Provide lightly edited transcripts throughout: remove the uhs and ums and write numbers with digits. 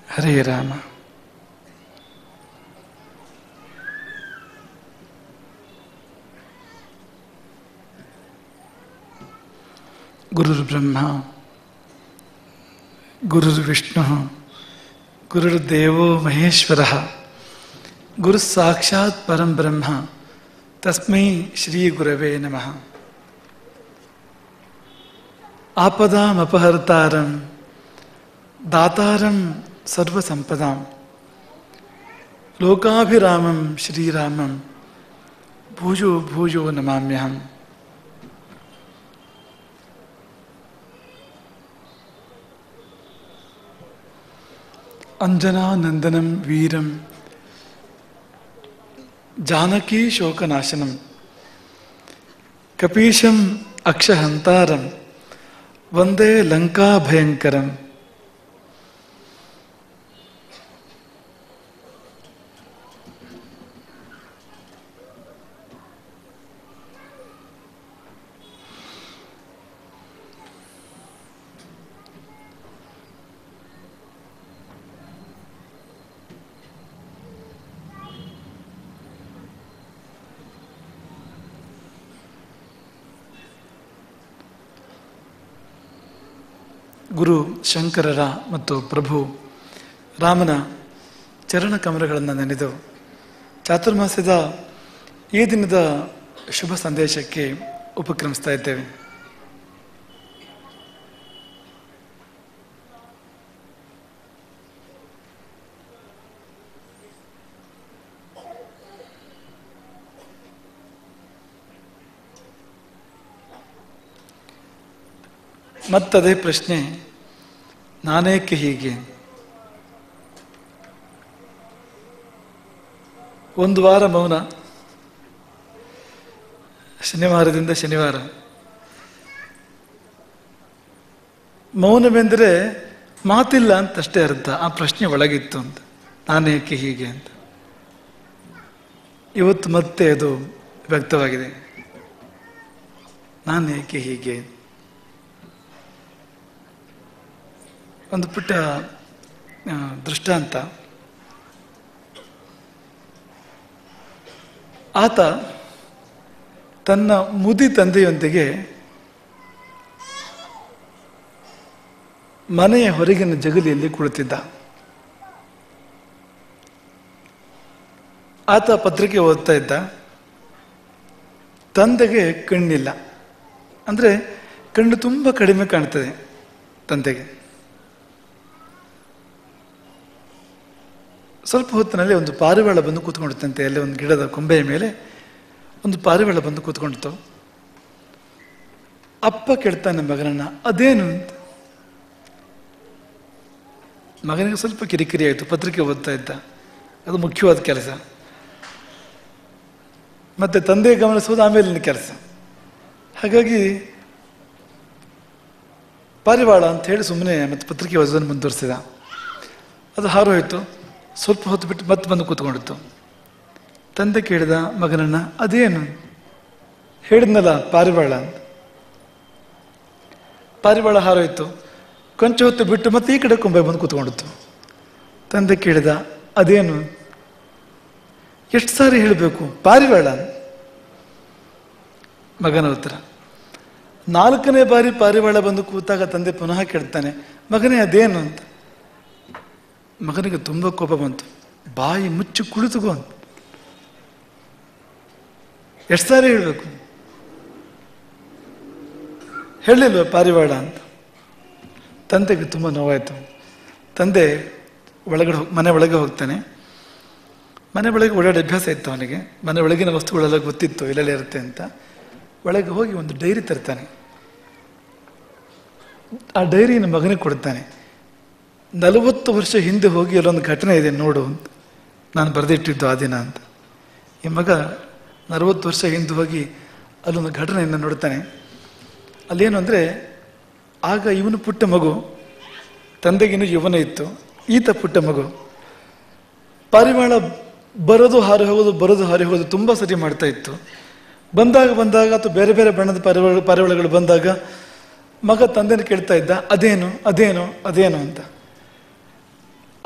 ಹರೇ ರಾಮ. ಗುರುರ್ಬ್ರಹ್ಮ ಗುರುರ್ವಿಷ್ಣು ಗುರುರ್ದೇವೋ ಮಹೇಶ್ವರಃ ಗುರು ಸಾಕ್ಷಾತ್ ಪರಂ ಬ್ರಹ್ಮ ತಸ್ಮೈ ಶ್ರೀ ಗುರವೇ ನಮಃ. ಆಪದಾಮಪಹರ್ತಾರಂ ದಾತಾರಂ ಸರ್ವಸಂಪದಾಂ ಲೋಕಾಭಿರಾಮಂ ಶ್ರೀರಾಮಂ ಭೂಜೋ ಭೂಜೋ ನಮಾಮ್ಯಹಂ. ಅಂಜನಾನಂದನಂ ವೀರಂ ಜಾನಕೀ ಶೋಕನಾಶನಂ ಕಪೀಶಂ ಅಕ್ಷಹಂತಾರಂ ವಂದೇ ಲಂಕಾ ಭಯಂಕರಂ. ಗುರು ಶಂಕರರ ಮತ್ತು ಪ್ರಭು ರಾಮನ ಚರಣ ಕಮಲಗಳನ್ನು ನೆನೆದು ಚಾತುರ್ಮಾಸ್ಯದ ಈ ದಿನದ ಶುಭ ಸಂದೇಶಕ್ಕೆ ಉಪಕ್ರಮಿಸ್ತಾ ಇದ್ದೇವೆ. ಮತ್ತದೇ ಪ್ರಶ್ನೆ, ನಾನೇಕೆ ಹೀಗೆ? ಒಂದು ವಾರ ಮೌನ, ಶನಿವಾರದಿಂದ ಶನಿವಾರ. ಮೌನವೆಂದರೆ ಮಾತಿಲ್ಲ ಅಂತಷ್ಟೇ ಅರ್ಥ. ಆ ಪ್ರಶ್ನೆ ಒಳಗಿತ್ತು ಅಂತ, ನಾನೇಕೆ ಹೀಗೆ ಅಂತ. ಇವತ್ತು ಮತ್ತೆ ಅದು ವ್ಯಕ್ತವಾಗಿದೆ, ನಾನೇಕೆ ಹೀಗೆ. ಒಂದು ಪುಟ್ಟ ದೃಷ್ಟಾಂತ. ಆತ ತನ್ನ ಮುದಿ ತಂದೆಯೊಂದಿಗೆ ಮನೆಯ ಹೊರಗಿನ ಜಗಲಿಯಲ್ಲಿ ಕುಳಿತಿದ್ದ. ಆತ ಪತ್ರಿಕೆ ಓದ್ತಾ ಇದ್ದ. ತಂದೆಗೆ ಕಣ್ಣಿಲ್ಲ, ಅಂದರೆ ಕಣ್ಣು ತುಂಬ ಕಡಿಮೆ ಕಾಣ್ತದೆ ತಂದೆಗೆ. ಸ್ವಲ್ಪ ಹೊತ್ತಿನಲ್ಲಿ ಒಂದು ಪಾರಿವಾಳ ಬಂದು ಕೂತ್ಕೊಂಡಿತ್ತಂತೆ. ಅಲ್ಲಿ ಒಂದು ಗಿಡದ ಕೊಂಬೆಯ ಮೇಲೆ ಒಂದು ಪಾರಿವಾಳ ಬಂದು ಕೂತ್ಕೊಂಡಿತ್ತು. ಅಪ್ಪ ಕೇಳ್ತಾನೆ ಮಗನನ್ನ, ಅದೇನು ಅಂತ. ಮಗನಿಗೆ ಸ್ವಲ್ಪ ಕಿರಿಕಿರಿ ಆಯಿತು, ಪತ್ರಿಕೆ ಓದ್ತಾ ಇದ್ದ, ಅದು ಮುಖ್ಯವಾದ ಕೆಲಸ. ಮತ್ತೆ ತಂದೆ ಗಮನಿಸೋದು ಆಮೇಲಿನ ಕೆಲಸ. ಹಾಗಾಗಿ ಪಾರಿವಾಳ ಅಂತ ಹೇಳಿ ಸುಮ್ಮನೆ ಮತ್ತೆ ಪತ್ರಿಕೆ ಓದೋದನ್ನು ಮುಂದುವರಿಸಿದ. ಅದು ಹಾರೋಯ್ತು. ಸ್ವಲ್ಪ ಹೊತ್ತು ಬಿಟ್ಟು ಮತ್ತೆ ಬಂದು ಕೂತ್ಕೊಂಡಿತ್ತು. ತಂದೆ ಕೇಳಿದ ಮಗನನ್ನ, ಅದೇನು? ಹೇಳಿದ್ನಲ್ಲ ಪಾರಿವಾಳ ಅಂತ. ಪಾರಿವಾಳ ಹಾರೋಯ್ತು. ಕೊಂಚ ಹೊತ್ತು ಬಿಟ್ಟು ಮತ್ತೆ ಈ ಕಡೆ ಕೊಂಬೆ ಬಂದು ಕೂತ್ಕೊಂಡಿತ್ತು. ತಂದೆ ಕೇಳಿದ, ಅದೇನು? ಎಷ್ಟು ಸಾರಿ ಹೇಳಬೇಕು ಪಾರಿವಾಳ? ಮಗನ ಉತ್ತರ. 4ನೇ ಬಾರಿ ಪಾರಿವಾಳ ಬಂದು ಕೂತಾಗ ತಂದೆ ಪುನಃ ಕೇಳ್ತಾನೆ, ಮಗನೇ ಅದೇನು ಅಂತ. ಮಗನಿಗೆ ತುಂಬ ಕೋಪ ಬಂತು. ಬಾಯಿ ಮುಚ್ಚಿ ಕುಳಿತುಕೋ ಅಂತ. ಎಷ್ಟು ಸಾರಿ ಹೇಳಬೇಕು? ಹೇಳಲಿಲ್ವ ಪಾರಿವಾಳ ಅಂತ. ತಂದೆಗೆ ತುಂಬ ನೋವಾಯಿತು. ತಂದೆ ಮನೆ ಒಳಗೆ ಹೋಗ್ತಾನೆ. ಮನೆ ಒಳಗೆ ಓಡಾಡೋ ಅಭ್ಯಾಸ ಇತ್ತು ಅವನಿಗೆ. ಮನೆ ಒಳಗಿನ ವಸ್ತುಗಳೆಲ್ಲ ಗೊತ್ತಿತ್ತು ಎಲ್ಲೆಲ್ಲ ಇರುತ್ತೆ ಅಂತ. ಒಳಗೆ ಹೋಗಿ ಒಂದು ಡೈರಿ ತರ್ತಾನೆ. ಆ ಡೈರಿಯನ್ನು ಮಗನಿಗೆ ಕೊಡ್ತಾನೆ. 40 ವರ್ಷ ಹಿಂದೆ ಹೋಗಿ ಅಲ್ಲೊಂದು ಘಟನೆ ಇದೆ ನೋಡು ಅಂತ, ನಾನು ಬರೆದಿಟ್ಟಿದ್ದು ಆ ದಿನ ಅಂತ. ಈ ಮಗ 40 ವರ್ಷ ಹಿಂದೆ ಹೋಗಿ ಅಲ್ಲೊಂದು ಘಟನೆಯನ್ನು ನೋಡ್ತಾನೆ. ಅಲ್ಲೇನು ಅಂದರೆ, ಆಗ ಇವನು ಪುಟ್ಟ ಮಗು, ತಂದೆಗಿನ್ನೂ ಯುವನ ಇತ್ತು, ಈತ ಪುಟ್ಟ ಮಗು. ಪಾರಿವಾಳ ಬರೋದು ಹಾರಿ ಹೋಗೋದು ಬರೋದು ಹಾರಿ ಹೋಗೋದು ತುಂಬ ಸರಿ ಮಾಡ್ತಾ ಇತ್ತು. ಬಂದಾಗ ಅಥವಾ ಬೇರೆ ಬೇರೆ ಬಣ್ಣದ ಪಾರಿವಾಳಗಳು ಬಂದಾಗ ಮಗ ತಂದೆನ ಕೇಳ್ತಾ ಇದ್ದ, ಅದೇನು ಅದೇನು ಅದೇನು ಅಂತ.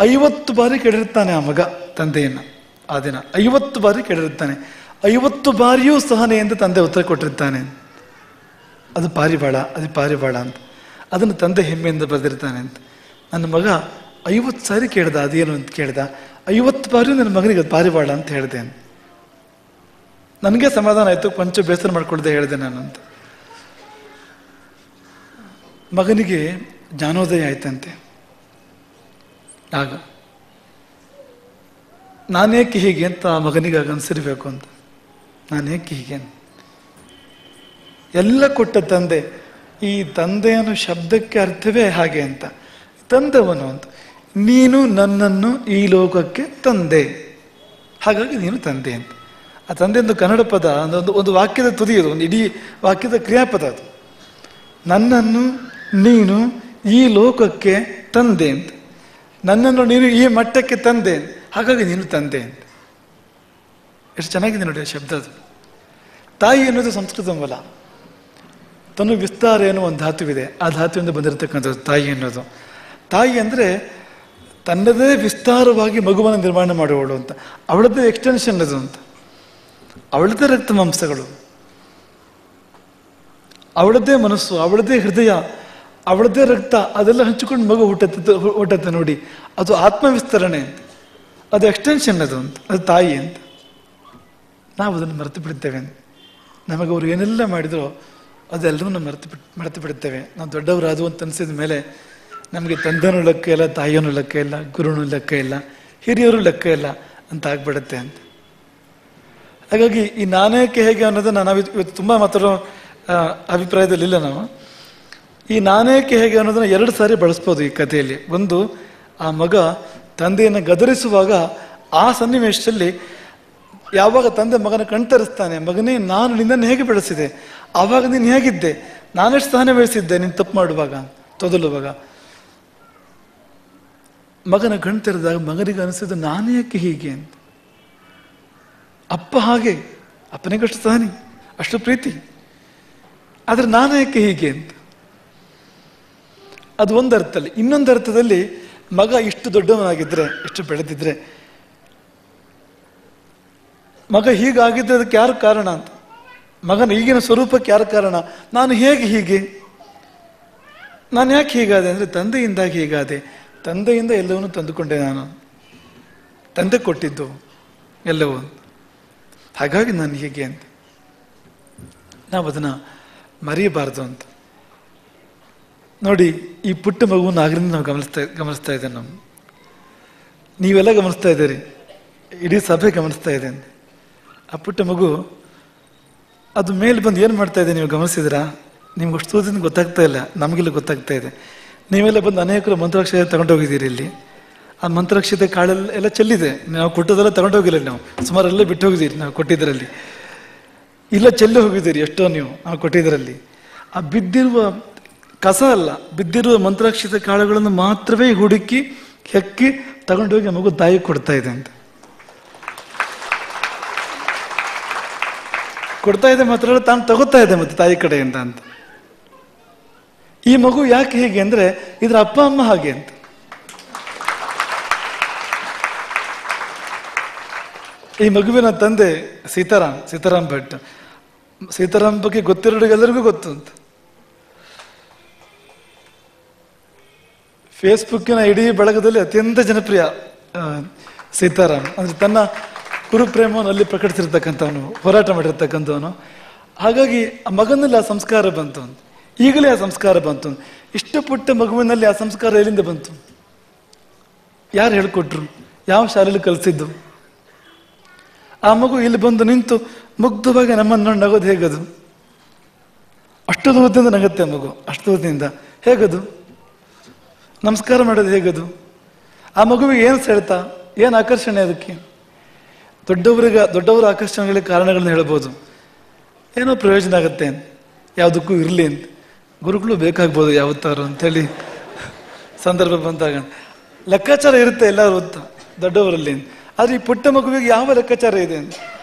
50 ಬಾರಿ ಕೆಡಿರ್ತಾನೆ ಆ ಮಗ ತಂದೆಯನ್ನ. ಆ ದಿನ 50 ಬಾರಿ ಕೆಡಿರ್ತಾನೆ. 50 ಬಾರಿಯೂ ಸಹನೆಯಿಂದ ತಂದೆ ಉತ್ತರ ಕೊಟ್ಟಿರ್ತಾನೆ. ಅದು ಪಾರಿವಾಳ, ಅದು ಪಾರಿವಾಳ ಅಂತ. ಅದನ್ನು ತಂದೆ ಹೆಮ್ಮೆಯಿಂದ ಬರೆದಿರ್ತಾನೆ ಅಂತ. ನನ್ನ ಮಗ 50 ಸಾರಿ ಕೇಳ್ದ ಅದೇನು ಅಂತ ಕೇಳ್ದ. 50 ಬಾರಿಯೂ ನನ್ನ ಮಗನಿಗೆ ಅದು ಪಾರಿವಾಳ ಅಂತ ಹೇಳಿದೆ. ನನಗೆ ಸಮಾಧಾನ ಆಯಿತು, ಕೊಂಚ ಬೇಸರ ಮಾಡ್ಕೊಳ್ದೆ ಹೇಳಿದೆ ನಾನು ಅಂತ. ಮಗನಿಗೆ ಜ್ಞಾನೋದಯ ಆಯ್ತಂತೆ. ಆಗ ನಾನೇಕೆ ಹೀಗೆ ಅಂತ ಆ ಮಗನಿಗೆ ಆಗ ಅನ್ಸಿರ್ಬೇಕು ಅಂತ. ನಾನೇಕೆ ಹೀಗೆ ಎಲ್ಲ ಕೊಟ್ಟ ತಂದೆ. ಈ ತಂದೆ ಅನ್ನೋ ಶಬ್ದಕ್ಕೆ ಅರ್ಥವೇ ಹಾಗೆ ಅಂತ. ತಂದವನು ಅಂತ. ನೀನು ನನ್ನನ್ನು ಈ ಲೋಕಕ್ಕೆ ತಂದೆ, ಹಾಗಾಗಿ ನೀನು ತಂದೆ ಅಂತ. ಆ ತಂದೆ ಒಂದು ಕನ್ನಡ ಪದ, ಒಂದು ವಾಕ್ಯದ ತುದಿ, ಅದು ಒಂದು ಇಡೀ ವಾಕ್ಯದ ಕ್ರಿಯಾಪದ. ಅದು ನನ್ನನ್ನು ನೀನು ಈ ಲೋಕಕ್ಕೆ ತಂದೆ ಅಂತ. ನನ್ನನ್ನು ನೀನು ಈ ಮಟ್ಟಕ್ಕೆ ತಂದೆ, ಹಾಗಾಗಿ ನೀನು ತಂದೆ ಅಂತ. ಎಷ್ಟು ಚೆನ್ನಾಗಿದೆ ನೋಡಿ ಆ ಶಬ್ದ. ಅದು ತಾಯಿ ಅನ್ನೋದು ಸಂಸ್ಕೃತವಲ್ಲ, ತನು ವಿಸ್ತಾರ ಏನೋ ಒಂದು ಧಾತುವಿದೆ, ಆ ಧಾತುವಿಂದ ಬಂದಿರತಕ್ಕಂಥದ್ದು ತಾಯಿ ಅನ್ನೋದು. ತಾಯಿ ಅಂದರೆ ತನ್ನದೇ ವಿಸ್ತಾರವಾಗಿ ಮಗುವನ್ನು ನಿರ್ಮಾಣ ಮಾಡುವವಳು ಅಂತ. ಅವಳದ್ದೇ ಎಕ್ಸ್ಟೆನ್ಷನ್ ಅದು ಅಂತ. ಅವಳದ್ದೇ ರಕ್ತ ಮಾಂಸಗಳು, ಅವಳದ್ದೇ ಮನಸ್ಸು, ಅವಳದ್ದೇ ಹೃದಯ, ಅವಳದ್ದೇ ರಕ್ತ, ಅದೆಲ್ಲ ಹಂಚಿಕೊಂಡು ಮಗು ಹುಟ್ಟತ್ತೆ ನೋಡಿ. ಅದು ಆತ್ಮವಿಸ್ತರಣೆ ಅಂತ, ಅದು ಎಕ್ಸ್ಟೆನ್ಷನ್ ಅದು ಅಂತ, ಅದು ತಾಯಿ ಅಂತ. ನಾವು ಅದನ್ನು ಮರೆತು ಬಿಡ್ತೇವೆ. ನಮಗೆ ಅವರು ಏನೆಲ್ಲ ಮಾಡಿದರೋ ಅದೆಲ್ಲರೂ ನಾವು ಮರೆತು ಬಿಡ್ತೇವೆ. ನಾವು ದೊಡ್ಡವರಾದು ಅಂತ ಅನಿಸಿದ ಮೇಲೆ ನಮಗೆ ತಂದೆನೂ ಲೆಕ್ಕ ಇಲ್ಲ, ತಾಯಿಯೂ ಲೆಕ್ಕ ಇಲ್ಲ, ಗುರುನೂ ಲೆಕ್ಕ ಇಲ್ಲ, ಹಿರಿಯರು ಲೆಕ್ಕ ಇಲ್ಲ ಅಂತ ಆಗ್ಬಿಡುತ್ತೆ ಅಂತ. ಹಾಗಾಗಿ ಈ ನಾನೇಕೆ ಹೇಗೆ ಅನ್ನೋದನ್ನು ನಾವು ಇವತ್ತು ತುಂಬ ಮಾತಾಡೋ ಅಭಿಪ್ರಾಯದಲ್ಲಿಲ್ಲ. ನಾವು ಈ ನಾನೇಕೆ ಹೇಗೆ ಅನ್ನೋದನ್ನ 2 ಸಾರಿ ಬಳಸ್ಬೋದು ಈ ಕಥೆಯಲ್ಲಿ. ಒಂದು, ಆ ಮಗ ತಂದೆಯನ್ನು ಗದರಿಸುವಾಗ ಆ ಸನ್ನಿವೇಶದಲ್ಲಿ ಯಾವಾಗ ತಂದೆ ಮಗನ ಕಣ್ತರಿಸ್ತಾನೆ, ಮಗನೇ ನಾನು ನಿನ್ನನ್ನು ಹೇಗೆ ಬೆಳೆಸಿದೆ, ಆವಾಗ ನೀನು ಹೇಗಿದ್ದೆ, ನಾನೆಷ್ಟು ಸಹನೆ ವಹಿಸಿದ್ದೆ ನೀನು ತಪ್ಪು ಮಾಡುವಾಗ, ತೊದಲುವಾಗ. ಮಗನ ಕಣ್ತೆರೆದಾಗ ಮಗನಿಗೆ ಅನಿಸಿದ್ದು ನಾನೇ ಯಾಕೆ ಹೀಗೆ ಅಂತ. ಅಪ್ಪ ಹಾಗೆ, ಅಪ್ಪನಿಗಷ್ಟು ಸಹನೆ, ಅಷ್ಟು ಪ್ರೀತಿ, ಆದರೆ ನಾನೇ ಯಾಕೆ ಹೀಗೆ ಅಂತ. ಅದು ಒಂದು ಅರ್ಥದಲ್ಲಿ. ಇನ್ನೊಂದು ಅರ್ಥದಲ್ಲಿ ಮಗ ಇಷ್ಟು ದೊಡ್ಡವನಾಗಿದ್ರೆ, ಇಷ್ಟು ಬೆಳೆದಿದ್ರೆ, ಮಗ ಹೀಗಾಗಿದ್ದರೆ ಅದಕ್ಕೆ ಯಾರು ಕಾರಣ ಅಂತ. ಮಗನ ಈಗಿನ ಸ್ವರೂಪಕ್ಕೆ ಯಾರು ಕಾರಣ, ನಾನು ಹೇಗೆ ಹೀಗೆ, ನಾನು ಯಾಕೆ ಹೀಗಾದೆ ಅಂದರೆ ತಂದೆಯಿಂದಾಗಿ ಹೀಗಾದೆ. ತಂದೆಯಿಂದ ಎಲ್ಲವನ್ನೂ ತಂದುಕೊಂಡೆ ನಾನು, ತಂದೆ ಕೊಟ್ಟಿದ್ದು ಎಲ್ಲವೂ, ಹಾಗಾಗಿ ನಾನು ಹೀಗೆ ಅಂತ. ನಾವು ಅದನ್ನು ಮರೆಯಬಾರ್ದು ಅಂತ. ನೋಡಿ, ಈ ಪುಟ್ಟ ಮಗುವನ್ನು ಆಗಲಿಂದ ನಾವು ಗಮನಿಸ್ತಾ ಇದ್ದೇವೆ. ನೀವೆಲ್ಲ ಗಮನಿಸ್ತಾ ಇದ್ದೀರಿ, ಇಡೀ ಸಭೆ ಗಮನಿಸ್ತಾ ಇದೆ. ಆ ಪುಟ್ಟ ಮಗು ಅದು ಮೇಲೆ ಬಂದು ಏನು ಮಾಡ್ತಾ ಇದೆ ನೀವು ಗಮನಿಸಿದ್ರಾ? ನಿಮ್ಗೆ ಅಷ್ಟು ದೂರದಿಂದ ಗೊತ್ತಾಗ್ತಾ ಇಲ್ಲ, ನಮಗೆಲ್ಲ ಗೊತ್ತಾಗ್ತಾ ಇದೆ. ನೀವೆಲ್ಲ ಬಂದು ಅನೇಕರು ಮಂತ್ರಾಕ್ಷತೆ ತಗೊಂಡೋಗಿದ್ದೀರಿ. ಇಲ್ಲಿ ಆ ಮಂತ್ರಾಕ್ಷತೆ ಕಾಳೆಲ್ಲ ಎಲ್ಲ ಚೆಲ್ಲಿದೆ. ನಾವು ಕೊಟ್ಟದೆಲ್ಲ ತಗೊಂಡೋಗಿಲ್ಲ, ನಾವು ಸುಮಾರೆಲ್ಲ ಬಿಟ್ಟು ಹೋಗಿದ್ದೀರಿ. ನಾವು ಕೊಟ್ಟಿದ್ದರಲ್ಲಿ ಇಲ್ಲ ಚೆಲ್ಲಿ ಹೋಗಿದ್ದೀರಿ ಎಷ್ಟೋ ನೀವು ನಾವು ಕೊಟ್ಟಿದ್ದರಲ್ಲಿ. ಆ ಬಿದ್ದಿರುವ ಕಸ ಅಲ್ಲ, ಬಿದ್ದಿರುವ ಮಂತ್ರಾಕ್ಷತೆ ಕಾಳುಗಳನ್ನು ಮಾತ್ರವೇ ಹುಡುಕಿ ಹೆಕ್ಕಿ ತಗೊಂಡೋಗಿ ಮಗು ತಾಯಿ ಕೊಡ್ತಾ ಇದೆ ಅಂತ. ಕೊಡ್ತಾ ಇದೆ ಮಾತ್ರ ತಾನು ತಗೋತಾ ಇದೆ ಮತ್ತೆ ತಾಯಿ ಕಡೆಯಿಂದ ಅಂತ. ಈ ಮಗು ಯಾಕೆ ಹೀಗೆ ಅಂದ್ರೆ ಇದ್ರ ಅಪ್ಪ ಅಮ್ಮ ಹಾಗೆ ಅಂತ. ಈ ಮಗುವಿನ ತಂದೆ ಸೀತಾರಾಮ್ ಭಟ್. ಸೀತಾರಾಮ್ ಬಗ್ಗೆ ಗೊತ್ತಿರೋರಿಗೆಲ್ಲರಿಗೂ ಗೊತ್ತು ಅಂತ. ಫೇಸ್ಬುಕ್ಕಿನ ಇಡೀ ಬಳಗದಲ್ಲಿ ಅತ್ಯಂತ ಜನಪ್ರಿಯ ಸೀತಾರಾಮ್. ಅಂದ್ರೆ ತನ್ನ ಕುರುಪ್ರೇಮವನ್ನು ಅಲ್ಲಿ ಪ್ರಕಟಿಸಿರ್ತಕ್ಕಂಥವನು, ಹೋರಾಟ ಮಾಡಿರ್ತಕ್ಕಂಥವನು. ಹಾಗಾಗಿ ಆ ಮಗನಲ್ಲಿ ಆ ಸಂಸ್ಕಾರ ಬಂತು ಅಂತ. ಈಗಲೇ ಆ ಸಂಸ್ಕಾರ ಬಂತು. ಇಷ್ಟು ಪುಟ್ಟ ಮಗುವಿನಲ್ಲಿ ಆ ಸಂಸ್ಕಾರ ಎಲ್ಲಿಂದ ಬಂತು? ಯಾರು ಹೇಳ್ಕೊಟ್ರು? ಯಾವ ಶಾಲೆಯಲ್ಲಿ ಕಲಿಸಿದ್ದು? ಆ ಮಗು ಇಲ್ಲಿ ಬಂದು ನಿಂತು ಮುಗ್ಧವಾಗಿ ನಮ್ಮನ್ನು ನೋಡಿ ನಗೋದು ಹೇಗದು? ಅಷ್ಟು ದೂರದಿಂದ ನಗತ್ತೆ ಮಗು, ಅಷ್ಟು ದೂರದಿಂದ ಹೇಗದು? ನಮಸ್ಕಾರ ಮಾಡೋದು ಹೇಗದು? ಆ ಮಗುವಿಗೆ ಏನು ಸೆಳೆತ, ಏನು ಆಕರ್ಷಣೆ ಅದಕ್ಕೆ? ದೊಡ್ಡವರ ಆಕರ್ಷಣೆಗಳಿಗೆ ಕಾರಣಗಳನ್ನ ಹೇಳ್ಬೋದು, ಏನೋ ಪ್ರಯೋಜನ ಆಗುತ್ತೆ, ಯಾವುದಕ್ಕೂ ಇರಲಿ ಅಂತ. ಗುರುಗಳು ಬೇಕಾಗ್ಬೋದು ಯಾವತ್ತಾರು ಅಂತೇಳಿ ಸಂದರ್ಭ ಬಂದಾಗ ಲೆಕ್ಕಾಚಾರ ಇರುತ್ತೆ ಎಲ್ಲರೂ ದೊಡ್ಡವರಲ್ಲಿ. ಆದರೆ ಈ ಪುಟ್ಟ ಮಗುವಿಗೆ ಯಾವ ಲೆಕ್ಕಾಚಾರ ಇದೆ ಅಂತ?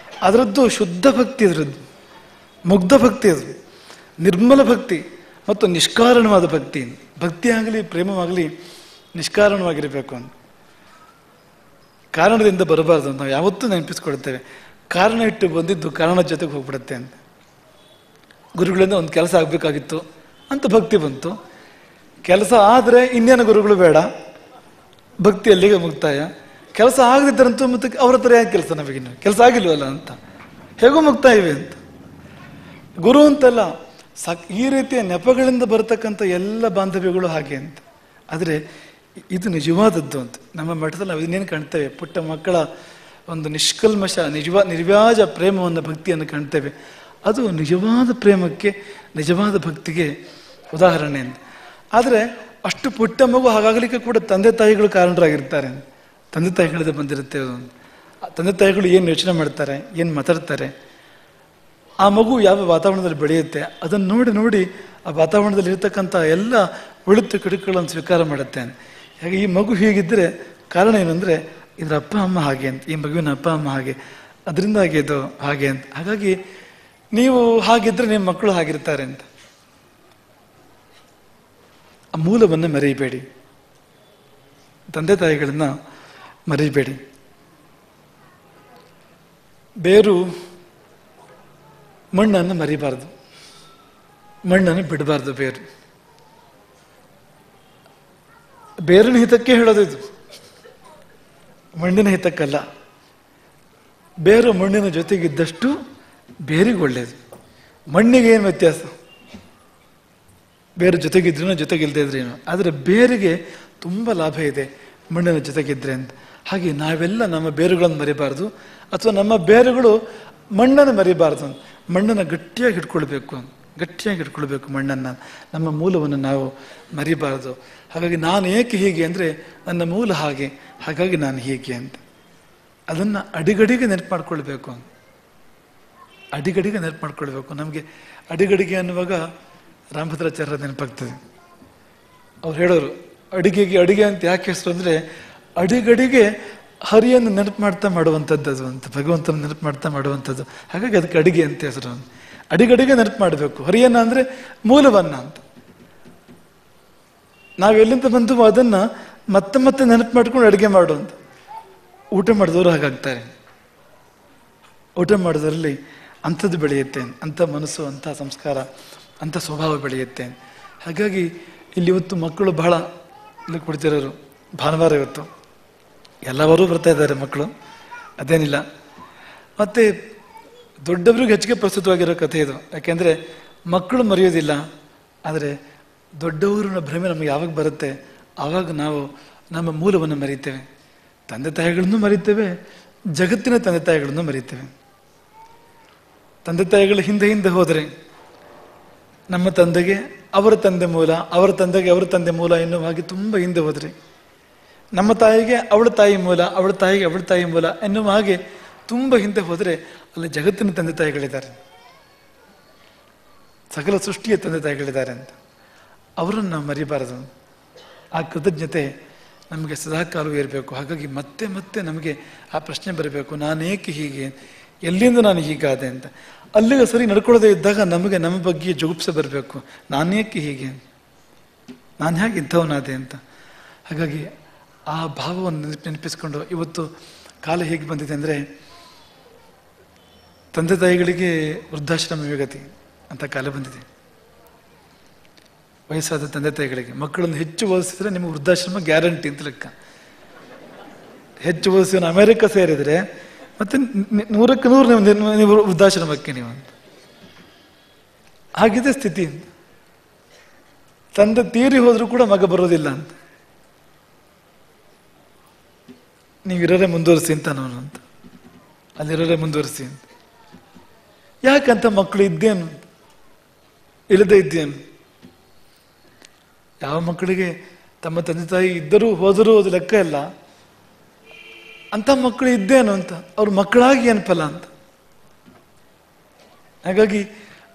ಅದರದ್ದು ಶುದ್ಧ ಭಕ್ತಿ, ಅದರದ್ದು ಮುಗ್ಧ ಭಕ್ತಿ, ಅದು ನಿರ್ಮಲ ಭಕ್ತಿ ಮತ್ತು ನಿಷ್ಕಾರಣವಾದ ಭಕ್ತಿ. ಭಕ್ತಿ ಆಗಲಿ ಪ್ರೇಮವಾಗಲಿ ನಿಷ್ಕಾರಣವಾಗಿರಬೇಕು ಅಂತ. ಕಾರಣದಿಂದ ಬರಬಾರ್ದು ಅಂತ ನಾವು ಯಾವತ್ತೂ ನೆನಪಿಸ್ಕೊಳ್ತೇವೆ. ಕಾರಣ ಇಟ್ಟು ಬಂದಿದ್ದು ಕಾರಣದ ಜೊತೆಗೆ ಹೋಗ್ಬಿಡುತ್ತೆ ಅಂತ. ಗುರುಗಳಿಂದ ಒಂದು ಕೆಲಸ ಆಗಬೇಕಾಗಿತ್ತು ಅಂತ ಭಕ್ತಿ ಬಂತು. ಕೆಲಸ ಆದರೆ ಇನ್ನೇನು ಗುರುಗಳು ಬೇಡ, ಭಕ್ತಿ ಅಲ್ಲಿಗೆ ಮುಕ್ತಾಯ. ಕೆಲಸ ಆಗದಿದ್ದರಂತೂ ಮತ್ತೆ ಅವ್ರ ಹತ್ರ ಯಾಕೆ ಕೆಲಸ, ನಮಗಿನ್ನು ಕೆಲಸ ಆಗಿಲ್ವಲ್ಲ ಅಂತ, ಹೇಗೋ ಮುಕ್ತಾಯ ಇವೆ ಅಂತ. ಗುರು ಅಂತಲ್ಲ, ಈ ರೀತಿಯ ನೆಪಗಳಿಂದ ಬರತಕ್ಕಂಥ ಎಲ್ಲ ಬಾಂಧವ್ಯಗಳು ಹಾಗೆ ಅಂತ. ಆದರೆ ಇದು ನಿಜವಾದದ್ದು ಅಂತ. ನಮ್ಮ ಮಠದಲ್ಲಿ ನಾವು ಇದನ್ನೇನು ಕಾಣ್ತೇವೆ, ಪುಟ್ಟ ಮಕ್ಕಳ ಒಂದು ನಿಷ್ಕಲ್ಮಶ ನಿರ್ವ್ಯಾಜ ಪ್ರೇಮವನ್ನು, ಭಕ್ತಿಯನ್ನು ಕಾಣ್ತೇವೆ. ಅದು ನಿಜವಾದ ಪ್ರೇಮಕ್ಕೆ, ನಿಜವಾದ ಭಕ್ತಿಗೆ ಉದಾಹರಣೆ ಅಂತ. ಆದರೆ ಅಷ್ಟು ಪುಟ್ಟ ಮಗು ಹಾಗಾಗಲಿಕ್ಕೆ ಕೂಡ ತಂದೆ ತಾಯಿಗಳು ಕಾರಣರಾಗಿರ್ತಾರೆ. ತಂದೆ ತಾಯಿಗಳಿಂದ ಬಂದಿರುತ್ತೆ ಅದು. ತಂದೆ ತಾಯಿಗಳು ಏನು ಯೋಚನೆ ಮಾಡ್ತಾರೆ, ಏನು ಮಾತಾಡ್ತಾರೆ, ಆ ಮಗು ಯಾವ ವಾತಾವರಣದಲ್ಲಿ ಬೆಳೆಯುತ್ತೆ, ಅದನ್ನು ನೋಡಿ ನೋಡಿ ಆ ವಾತಾವರಣದಲ್ಲಿ ಇರ್ತಕ್ಕಂಥ ಎಲ್ಲ ಒಳಿತು ಕೆಡುಕುಗಳನ್ನು ಸ್ವೀಕಾರ ಮಾಡುತ್ತೆ. ಹಾಗೆ ಈ ಮಗು ಹೀಗಿದ್ದರೆ ಕಾರಣ ಏನಂದರೆ ಇದರ ಅಪ್ಪ ಅಮ್ಮ ಹಾಗೆ ಅಂತ, ಈ ಮಗುವಿನ ಅಪ್ಪ ಅಮ್ಮ ಹಾಗೆ, ಅದರಿಂದಾಗಿ ಇದು ಹಾಗೆ ಅಂತ. ಹಾಗಾಗಿ ನೀವು ಹಾಗಿದ್ರೆ ನಿಮ್ಮ ಮಕ್ಕಳು ಹಾಗಿರ್ತಾರೆ ಅಂತ. ಆ ಮೂಲವನ್ನು ಮರೆಯಬೇಡಿ, ತಂದೆ ತಾಯಿಗಳನ್ನ ಮರೆಯಬೇಡಿ. ಬೇರು ಮಣ್ಣನ್ನು ಮರಿಬಾರ್ದು, ಮಣ್ಣನ್ನು ಬಿಡಬಾರ್ದು. ಬೇರಿನ ಹಿತಕ್ಕೆ ಹೇಳೋದು ಇದು, ಮಣ್ಣಿನ ಹಿತಕ್ಕಲ್ಲ. ಬೇರು ಮಣ್ಣಿನ ಜೊತೆಗಿದ್ದಷ್ಟು ಬೇರಿಗೆ ಒಳ್ಳೆಯದು. ಮಣ್ಣಿಗೆ ಏನು ವ್ಯತ್ಯಾಸ, ಬೇರು ಜೊತೆಗಿದ್ರೇನೋ ಜೊತೆಗಿಲ್ಲದೆ ಇದ್ರೇನೋ, ಆದರೆ ಬೇರಿಗೆ ತುಂಬ ಲಾಭ ಇದೆ ಮಣ್ಣಿನ ಜೊತೆಗಿದ್ರೆ ಅಂತ. ಹಾಗೆ ನಾವೆಲ್ಲ ನಮ್ಮ ಬೇರುಗಳನ್ನು ಮರಿಬಾರ್ದು, ಅಥವಾ ನಮ್ಮ ಬೇರುಗಳು ಮಣ್ಣನ್ನು ಮರಿಬಾರ್ದು. ಮಣ್ಣನ್ನು ಗಟ್ಟಿಯಾಗಿ ಇಟ್ಕೊಳ್ಬೇಕು ಮಣ್ಣನ್ನು, ನಮ್ಮ ಮೂಲವನ್ನು ನಾವು ಮರಿಬಾರ್ದು. ಹಾಗಾಗಿ ನಾನು ಏಕೆ ಹೀಗೆ ಅಂದರೆ ನನ್ನ ಮೂಲ ಹಾಗೆ, ಹಾಗಾಗಿ ನಾನು ಹೀಗೆ ಅಂತ. ಅದನ್ನು ಅಡಿಗಡಿಗೆ ನೆನಪು ಮಾಡ್ಕೊಳ್ಬೇಕು, ಅಡಿಗಡಿಗೆ ನೆನಪು ಮಾಡ್ಕೊಳ್ಬೇಕು. ನಮಗೆ ಅಡಿಗಡಿಗೆ ಅನ್ನುವಾಗ ರಾಮಭದ್ರಾಚಾರ್ಯ ನೆನಪಾಗ್ತದೆ. ಅವ್ರು ಹೇಳೋರು, ಅಡಿಗೆ ಅಂತ ಯಾಕೆ ಹೆಸರು ಅಂದರೆ ಅಡಿಗಡಿಗೆ ಹರಿಯನ್ನು ನೆನಪು ಮಾಡ್ತಾ ಮಾಡುವಂಥದ್ದು ಅದು ಅಂತ, ಭಗವಂತನ ನೆನಪು ಮಾಡ್ತಾ ಮಾಡುವಂಥದ್ದು. ಹಾಗಾಗಿ ಅದಕ್ಕೆ ಅಡಿಗೆ ಅಂತ ಹೆಸರು. ಅಡಿಗಡಿಗೆ ನೆನಪು ಮಾಡಬೇಕು ಹರಿಯನ್ನ, ಅಂದರೆ ಮೂಲವನ್ನ ಅಂತ. ನಾವೆಲ್ಲಿಂದ ಬಂದು ಅದನ್ನು ಮತ್ತೆ ಮತ್ತೆ ನೆನಪು ಮಾಡ್ಕೊಂಡು ಅಡುಗೆ ಮಾಡುವಂತ. ಊಟ ಮಾಡಿದವರು ಹಾಗಾಗ್ತಾರೆ, ಊಟ ಮಾಡೋದ್ರಲ್ಲಿ ಅಂಥದ್ದು ಬೆಳೆಯುತ್ತೆ, ಅಂಥ ಮನಸ್ಸು, ಅಂಥ ಸಂಸ್ಕಾರ, ಅಂಥ ಸ್ವಭಾವ ಬೆಳೆಯುತ್ತೆ. ಹಾಗಾಗಿ ಇಲ್ಲಿ ಇವತ್ತು ಮಕ್ಕಳು ಬಹಳ ಇಲ್ಲಿ ಕೊಡ್ತಿರೋರು. ಭಾನುವಾರ ಇವತ್ತು ಎಲ್ಲವರು ಬರ್ತಾ ಇದ್ದಾರೆ ಮಕ್ಕಳು, ಅದೇನಿಲ್ಲ. ಮತ್ತು ದೊಡ್ಡವ್ರಿಗೆ ಹೆಚ್ಚಿಗೆ ಪ್ರಸ್ತುತವಾಗಿರೋ ಕಥೆ ಇದು. ಯಾಕೆಂದರೆ ಮಕ್ಕಳು ಮರೆಯೋದಿಲ್ಲ, ಆದರೆ ದೊಡ್ಡವರ ಭ್ರಮೆ ನಮಗೆ ಯಾವಾಗ ಬರುತ್ತೆ ಆವಾಗ ನಾವು ನಮ್ಮ ಮೂಲವನ್ನು ಮರೀತೇವೆ. ತಂದೆ ತಾಯಿಗಳನ್ನು ಮರೀತೇವೆ, ಜಗತ್ತಿನ ತಂದೆ ತಾಯಿಗಳನ್ನು ಮರೀತೇವೆ. ತಂದೆ ತಾಯಿಗಳು ಹಿಂದೆ ಹೋದರೆ ನಮ್ಮ ತಂದೆಗೆ ಅವರ ತಂದೆ ಮೂಲ, ಅವರ ತಂದೆಗೆ ಅವರ ತಂದೆ ಮೂಲ ಎನ್ನುವ ಹಾಗೆ ತುಂಬ ಹಿಂದೆ ಹೋದರೆ, ನಮ್ಮ ತಾಯಿಗೆ ಅವಳ ತಾಯಿ ಮೂಲ, ಅವಳ ತಾಯಿಗೆ ಅವಳ ತಾಯಿ ಮೂಲ ಎನ್ನುವ ಹಾಗೆ ತುಂಬ ಹಿಂದೆ ಹೋದರೆ ಅಲ್ಲಿ ಜಗತ್ತಿನ ತಂದೆ ತಾಯಿಗಳಿದ್ದಾರೆ, ಸಕಲ ಸೃಷ್ಟಿಯ ತಂದೆ ತಾಯಿಗಳಿದ್ದಾರೆ ಅಂತ. ಅವರನ್ನು ನಾವು ಮರಿಬಾರದು. ಆ ಕೃತಜ್ಞತೆ ನಮಗೆ ಸದಾಕಾಲವೂ ಇರಬೇಕು. ಹಾಗಾಗಿ ಮತ್ತೆ ಮತ್ತೆ ನಮಗೆ ಆ ಪ್ರಶ್ನೆ ಬರಬೇಕು, ನಾನೇಕೆ ಹೀಗೆ, ಎಲ್ಲಿಂದ ನಾನು ಹೀಗಾದೆ ಅಂತ. ಅಲ್ಲಿಗೆ ಸರಿ ನಡ್ಕೊಳ್ಳೋದೇ ಇದ್ದಾಗ ನಮಗೆ ನಮ್ಮ ಬಗ್ಗೆ ಜುಗುಪ್ಸೆ ಬರಬೇಕು, ನಾನೇಕೆ ಹೀಗೆ, ನಾನು ಹೇಗೆ ಇಂಥವನಾದೆ ಅಂತ. ಹಾಗಾಗಿ ಆ ಭಾವವನ್ನು ನೆನಪಿಸ್ಕೊಂಡು ಇವತ್ತು ಕಾಲ ಹೇಗೆ ಬಂದಿದೆ ಅಂದರೆ, ತಂದೆ ತಾಯಿಗಳಿಗೆ ವೃದ್ಧಾಶ್ರಮ ವಿಗತಿ ಅಂತ ಕಾಲ ಬಂದಿದೆ. ವಯಸ್ಸಾದ ತಂದೆ ತಾಯಿಗಳಿಗೆ ಮಕ್ಕಳನ್ನು ಹೆಚ್ಚು ಓದಿಸಿದ್ರೆ ನಿಮಗೆ ವೃದ್ಧಾಶ್ರಮ ಗ್ಯಾರಂಟಿ ಅಂತ ಲೆಕ್ಕ. ಹೆಚ್ಚು ಓದಿಸಿ ಅಮೆರಿಕ ಸೇರಿದರೆ ಮತ್ತೆ 100ಕ್ಕೆ 100 ನೀವು ವೃದ್ಧಾಶ್ರಮಕ್ಕೆ ನೀವು ಅಂತ. ಆಗಿದೆ ಸ್ಥಿತಿ. ತಂದೆ ತೀರಿ ಹೋದ್ರೂ ಕೂಡ ಮಗ ಬರೋದಿಲ್ಲ ಅಂತ, ನೀವಿರೋರೇ ಮುಂದುವರಿಸಿ ಅಂತ ನಾನು ಅಂತ, ಅಲ್ಲಿರೋರೇ ಮುಂದುವರಿಸಿ ಅಂತ. ಯಾಕಂತ ಮಕ್ಕಳು ಇದ್ದೇನು ಇಲ್ಲದೆ ಇದ್ದೇನು. ಯಾವ ಮಕ್ಕಳಿಗೆ ತಮ್ಮ ತಂದೆ ತಾಯಿ ಇದ್ದರೂ ಹೋದರೂ ಅದು ಲೆಕ್ಕ ಇಲ್ಲ, ಅಂತ ಮಕ್ಕಳು ಇದ್ದೇನು ಅಂತ, ಅವ್ರ ಮಕ್ಕಳಾಗಿ ಏನು ಫಲ ಅಂತ. ಹಾಗಾಗಿ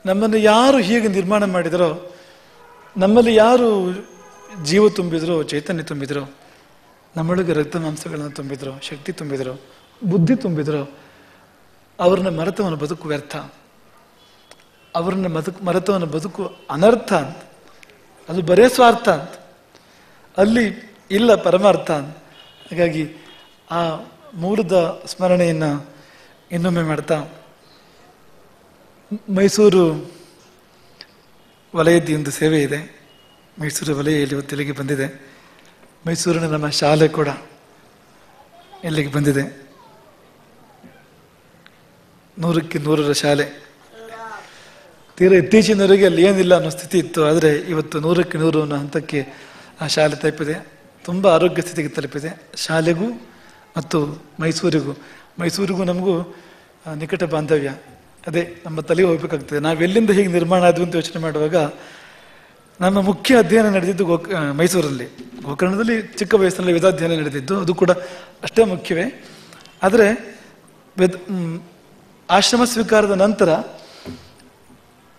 ನಮ್ಮನ್ನು ಯಾರು ಹೀಗೆ ನಿರ್ಮಾಣ ಮಾಡಿದರೋ, ನಮ್ಮಲ್ಲಿ ಯಾರು ಜೀವ ತುಂಬಿದ್ರೋ, ಚೈತನ್ಯ ತುಂಬಿದ್ರೋ, ನಮ್ಮೊಳಗೆ ರಕ್ತ ಮಾಂಸಗಳನ್ನು ತುಂಬಿದ್ರೋ, ಶಕ್ತಿ ತುಂಬಿದ್ರೋ, ಬುದ್ಧಿ ತುಂಬಿದ್ರೋ, ಅವ್ರನ್ನ ಮರೆತವನ ಬದುಕು ವ್ಯರ್ಥ, ಅವ್ರನ್ನ ಮರೆತವನ ಬದುಕು ಅನರ್ಥ ಅಂತ. ಅದು ಬರೇ ಸ್ವಾರ್ಥ ಅಂತ, ಅಲ್ಲಿ ಇಲ್ಲ ಪರಮಾರ್ಥ ಅಂತ. ಹಾಗಾಗಿ ಆ ಮೂಲದ ಸ್ಮರಣೆಯನ್ನು ಇನ್ನೊಮ್ಮೆ ಮಾಡ್ತಾ, ಮೈಸೂರು ವಲಯದ ಒಂದು ಸೇವೆ ಇದೆ. ಮೈಸೂರು ವಲಯ ಇಲ್ಲಿ ಇವತ್ತು ಇಲ್ಲಿಗೆ ಬಂದಿದೆ. ಮೈಸೂರಿನ ನಮ್ಮ ಶಾಲೆ ಕೂಡ ಇಲ್ಲಿಗೆ ಬಂದಿದೆ. 100ಕ್ಕೆ 100ರ ಶಾಲೆ. ತೀರಾ ಇತ್ತೀಚಿನವರೆಗೆ ಅಲ್ಲಿ ಏನಿಲ್ಲ ಅನ್ನೋ ಸ್ಥಿತಿ ಇತ್ತು. ಆದರೆ ಇವತ್ತು 100ಕ್ಕೆ 100 ಅನ್ನೋ ಹಂತಕ್ಕೆ ಆ ಶಾಲೆ ತಲುಪಿದೆ. ತುಂಬ ಆರೋಗ್ಯ ಸ್ಥಿತಿಗೆ ತಲುಪಿದೆ. ಶಾಲೆಗೂ ಮತ್ತು ಮೈಸೂರಿಗೂ ನಮಗೂ ನಿಕಟ ಬಾಂಧವ್ಯ. ಅದೇ ನಮ್ಮ ತಲೆಗೆ ಹೋಗ್ಬೇಕಾಗ್ತದೆ. ನಾವೆಲ್ಲಿಂದ ಹೀಗೆ ನಿರ್ಮಾಣ ಆದ್ವಿ ಅಂತ ಯೋಚನೆ ಮಾಡುವಾಗ, ನಮ್ಮ ಮುಖ್ಯ ಅಧ್ಯಯನ ನಡೆದಿದ್ದು ಮೈಸೂರಲ್ಲಿ. ಗೋಕರ್ಣದಲ್ಲಿ ಚಿಕ್ಕ ವಯಸ್ಸಿನಲ್ಲಿ ವೇದಾಧ್ಯಯನ ನಡೆದಿದ್ದು, ಅದು ಕೂಡ ಅಷ್ಟೇ ಮುಖ್ಯವೇ. ಆದರೆ ಆಶ್ರಮ ಸ್ವೀಕಾರದ ನಂತರ